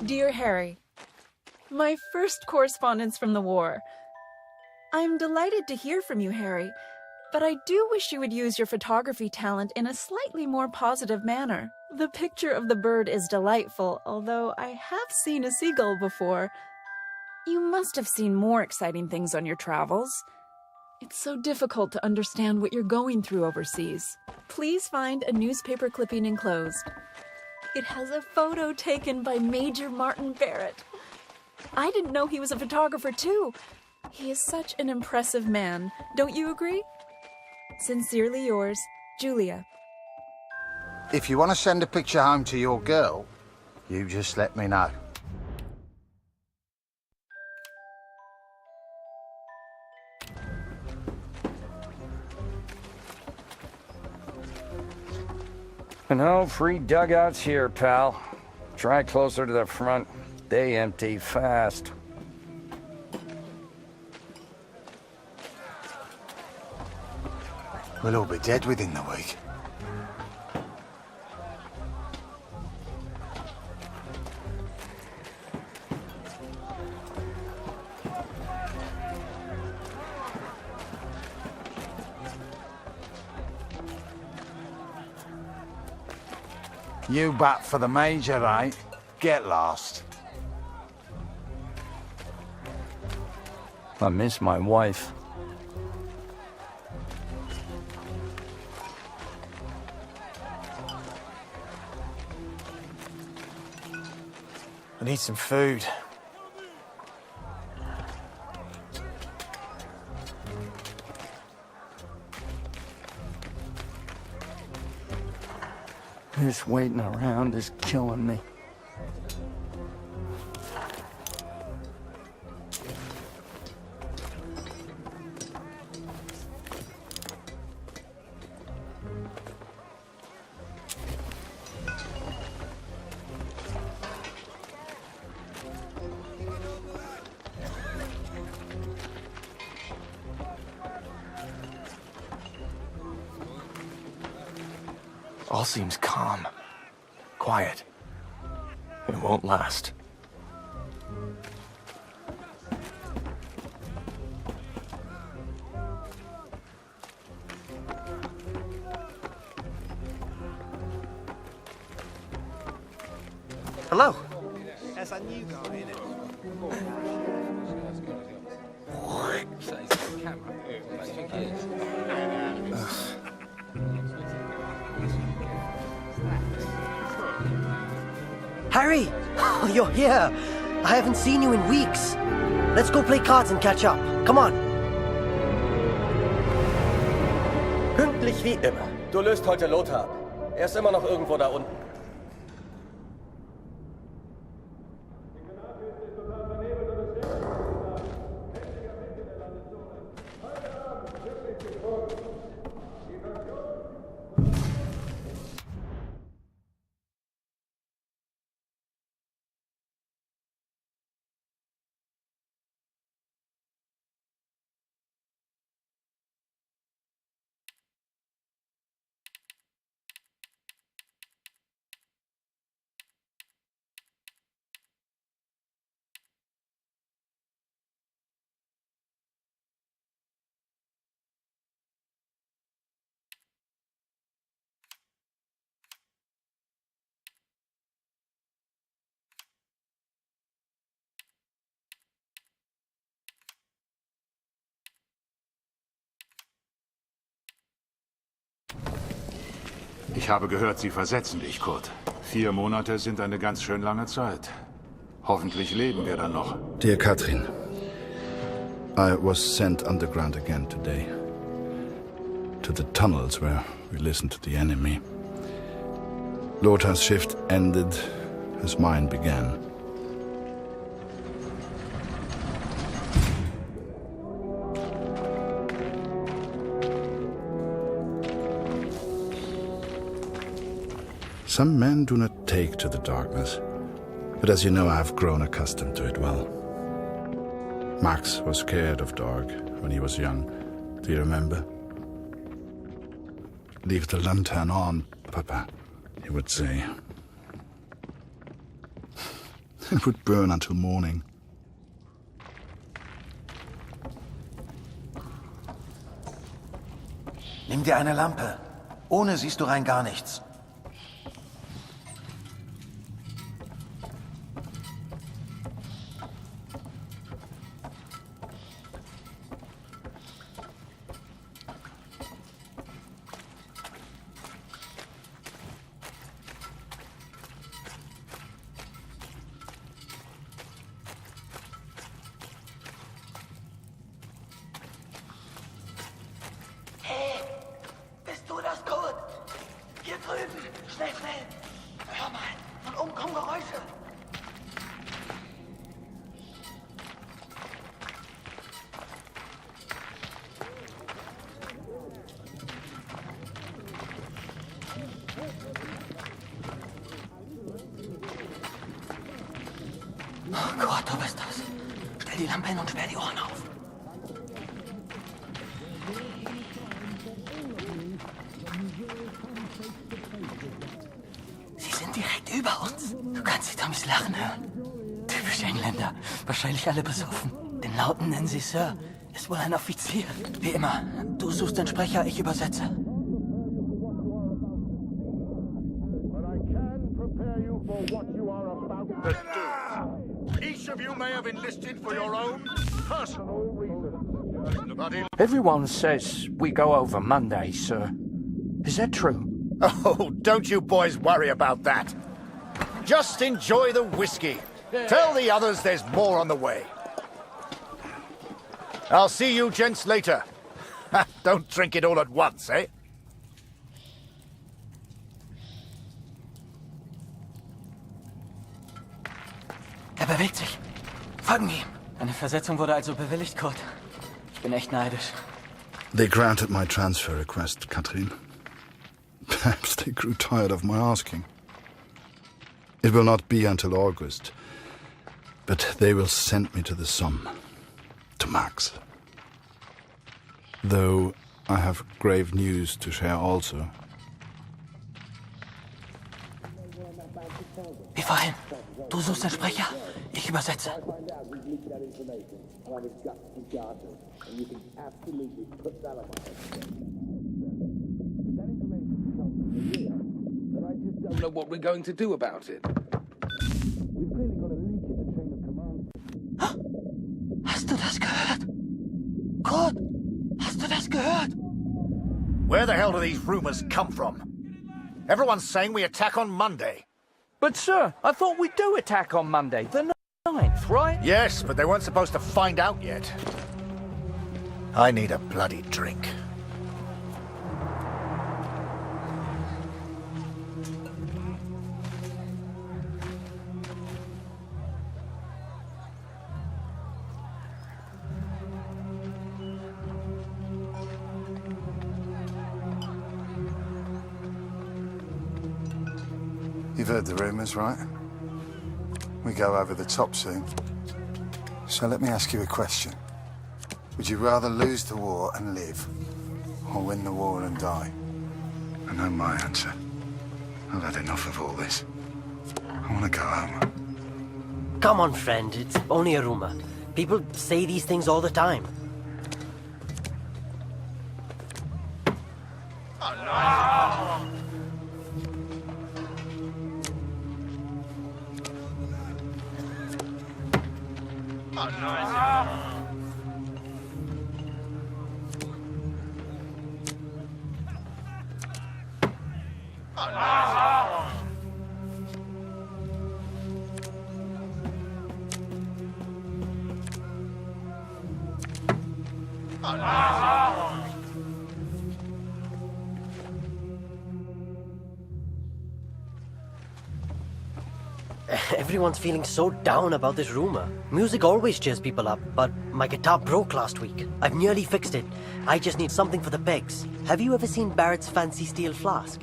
Dear Harry, my first correspondence from the war. I'm delighted to hear from you, Harry, but I do wish you would use your photography talent in a slightly more positive manner. The picture of the bird is delightful, although I have seen a seagull before. You must have seen more exciting things on your travels. It's so difficult to understand what you're going through overseas. Please find a newspaper clipping enclosed. It has a photo taken by Major Martin Barrett. I didn't know he was a photographer too. He is such an impressive man. Don't you agree? Sincerely yours, Julia. If you want to send a picture home to your girl, you just let me know. No free dugouts here, pal. Try closer to the front. They empty fast. We'll all be dead within the week. You bat for the Major, eh? Get lost. I miss my wife. I need some food. This waiting around is killing me. All seems calm. Quiet. It won't last. Hello. As a new guy in it. Harry! Oh, you're here. I haven't seen you in weeks. Let's go play cards and catch up. Come on. Pünktlich wie immer. Du löst heute Lothar ab. Er ist immer noch irgendwo da unten. Ich habe gehört, Sie versetzen dich, Kurt. 4 Monate sind eine ganz schön lange Zeit. Hoffentlich leben wir dann noch. Dear Katrin, I was sent underground again today. To the tunnels where we listened to the enemy. Lothar's shift ended as mine began. Some men do not take to the darkness, but as you know, I have grown accustomed to it well. Max was scared of dark when he was young. Do you remember? Leave the lantern on, Papa, he would say. It would burn until morning. Nimm dir eine Lampe. Ohne siehst du rein gar nichts. Oh Gott, du bist das. Stell die Lampe hin und sperr die Ohren auf. Sie sind direkt über uns. Du kannst die Tommys lachen hören. Typisch Engländer. Wahrscheinlich alle besoffen. Den Lauten nennen sie Sir. Ist wohl ein Offizier. Wie immer. Du suchst den Sprecher, ich übersetze. Each of you may have enlisted for your own personal reasons. But in Everyone says we go over Monday, sir. Is that true? Oh, don't you boys worry about that. Just enjoy the whiskey. Tell the others there's more on the way. I'll see you gents later. Don't drink it all at once, eh? Er bewegt sich. Folgen wir ihm. Eine Versetzung wurde also bewilligt, Kurt. Ich bin echt neidisch. They granted my transfer request, Katrin. Perhaps they grew tired of my asking. It will not be until August, but they will send me to the Somme, to Max. Though I have grave news to share also. vorhin. Du suchst den Sprecher, ich übersetze. I don't know what we're going to do about it. We've clearly got a leak in the chain of command. Hast du das gehört? Gott, hast du das gehört? Where the hell do these rumors come from? Everyone's saying we attack on Monday. But, sir, I thought we do attack on Monday, the 9th, right? Yes, but they weren't supposed to find out yet. I need a bloody drink. You've heard the rumours, right? We go over the top soon. So let me ask you a question. Would you rather lose the war and live, or win the war and die? I know my answer. I've had enough of all this. I want to go home. Come on, friend. It's only a rumor. People say these things all the time. Everyone's feeling so down about this rumor. Music always cheers people up, but my guitar broke last week. I've nearly fixed it. I just need something for the pegs. Have you ever seen Barrett's fancy steel flask?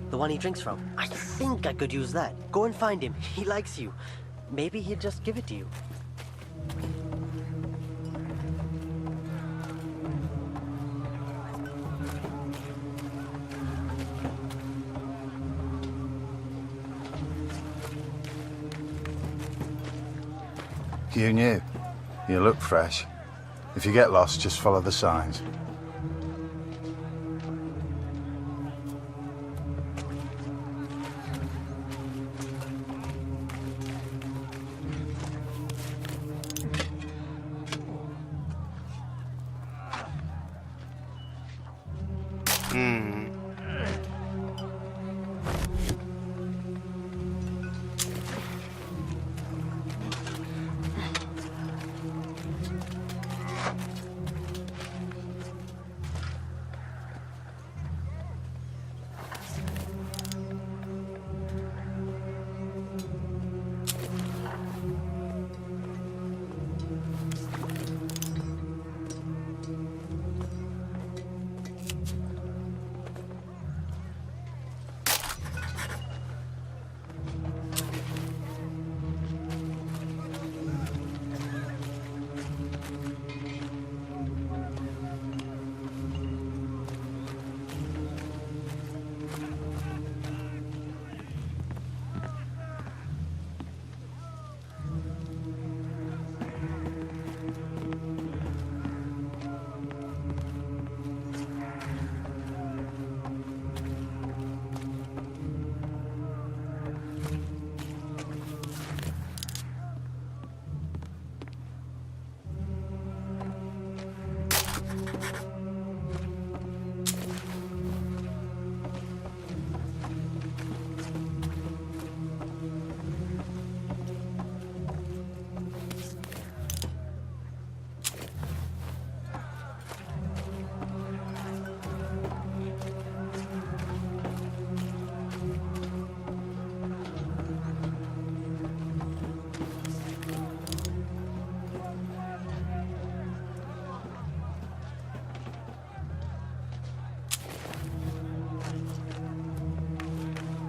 The one he drinks from? I think I could use that. Go and find him. He likes you. Maybe he'll just give it to you. You knew. You look fresh. If you get lost, just follow the signs.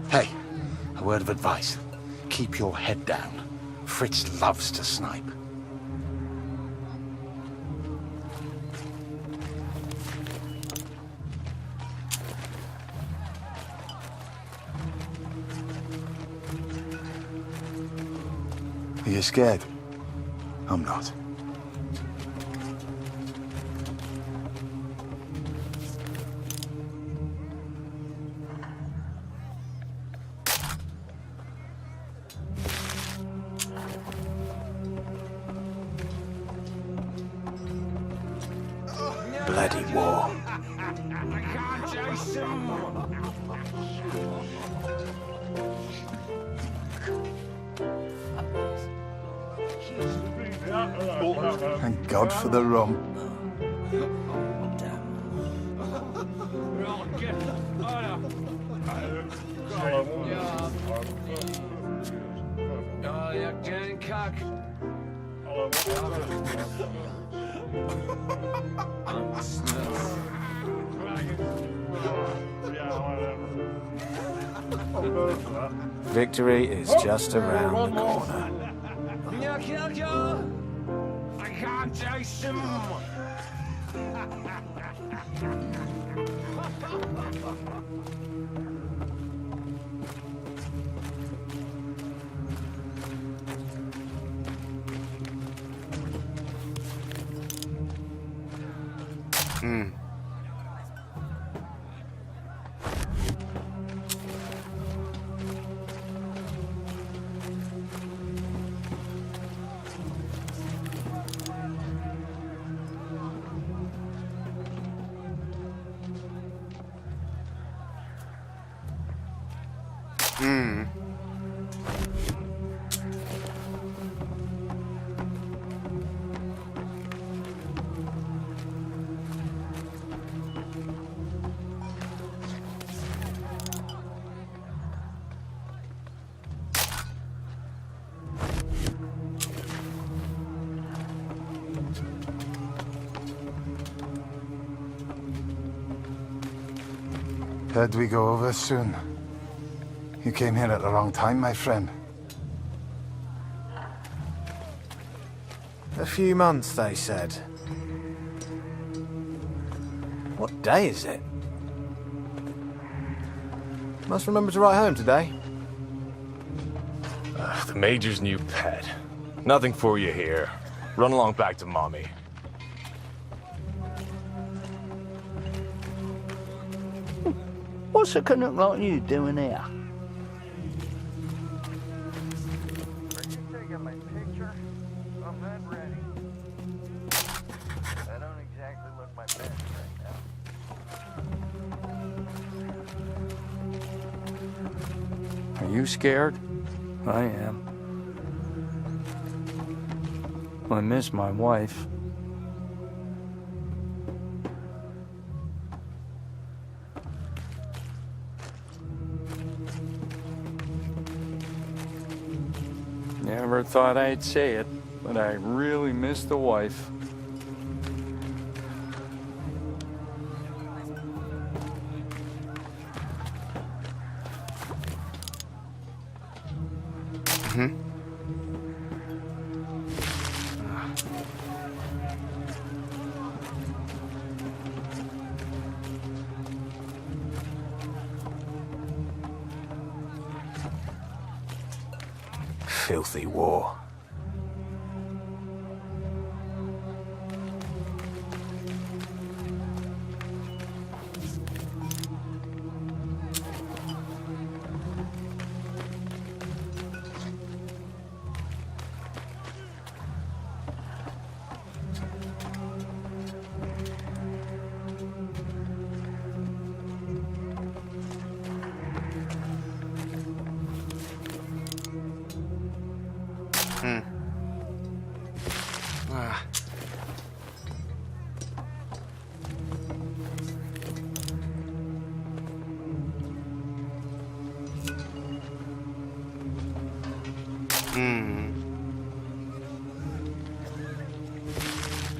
Hey, a word of advice. Keep your head down. Fritz loves to snipe. Are you scared? I'm not. Bloody war. Thank God for the rum. Victory is just around the corner. I can't taste him. Heard we go over soon. You came here at the wrong time, my friend. A few months, they said. What day is it? Must remember to write home today. The Major's new pet. Nothing for you here. Run along back to Mommy. What's a canuck like you doing here? Are you taking my picture? I'm not ready. I don't exactly look my best right now. Are you scared? I am. I miss my wife. Never thought I'd say it, but I really miss the wife. Filthy war.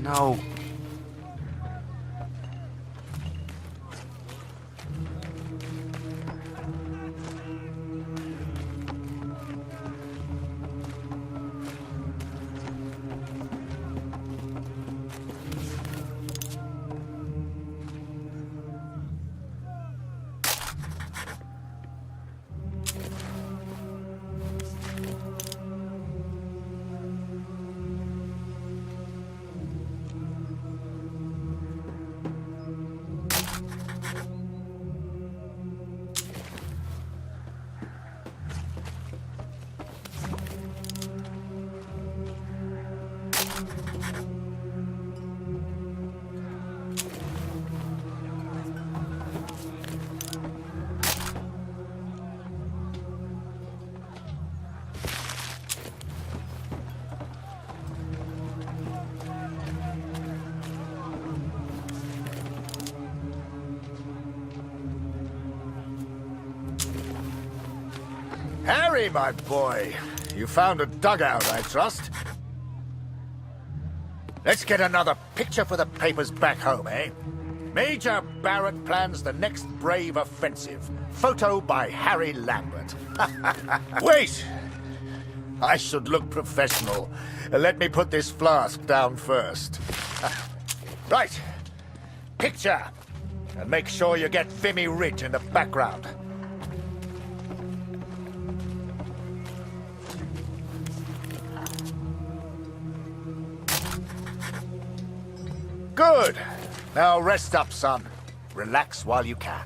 No. Harry, my boy. You found a dugout, I trust. Let's get another picture for the papers back home, eh? Major Barrett plans the next brave offensive. Photo by Harry Lambert. Wait! I should look professional. Let me put this flask down first. Right. Picture. And make sure you get Vimy Ridge in the background. Good. Now rest up, son. Relax while you can.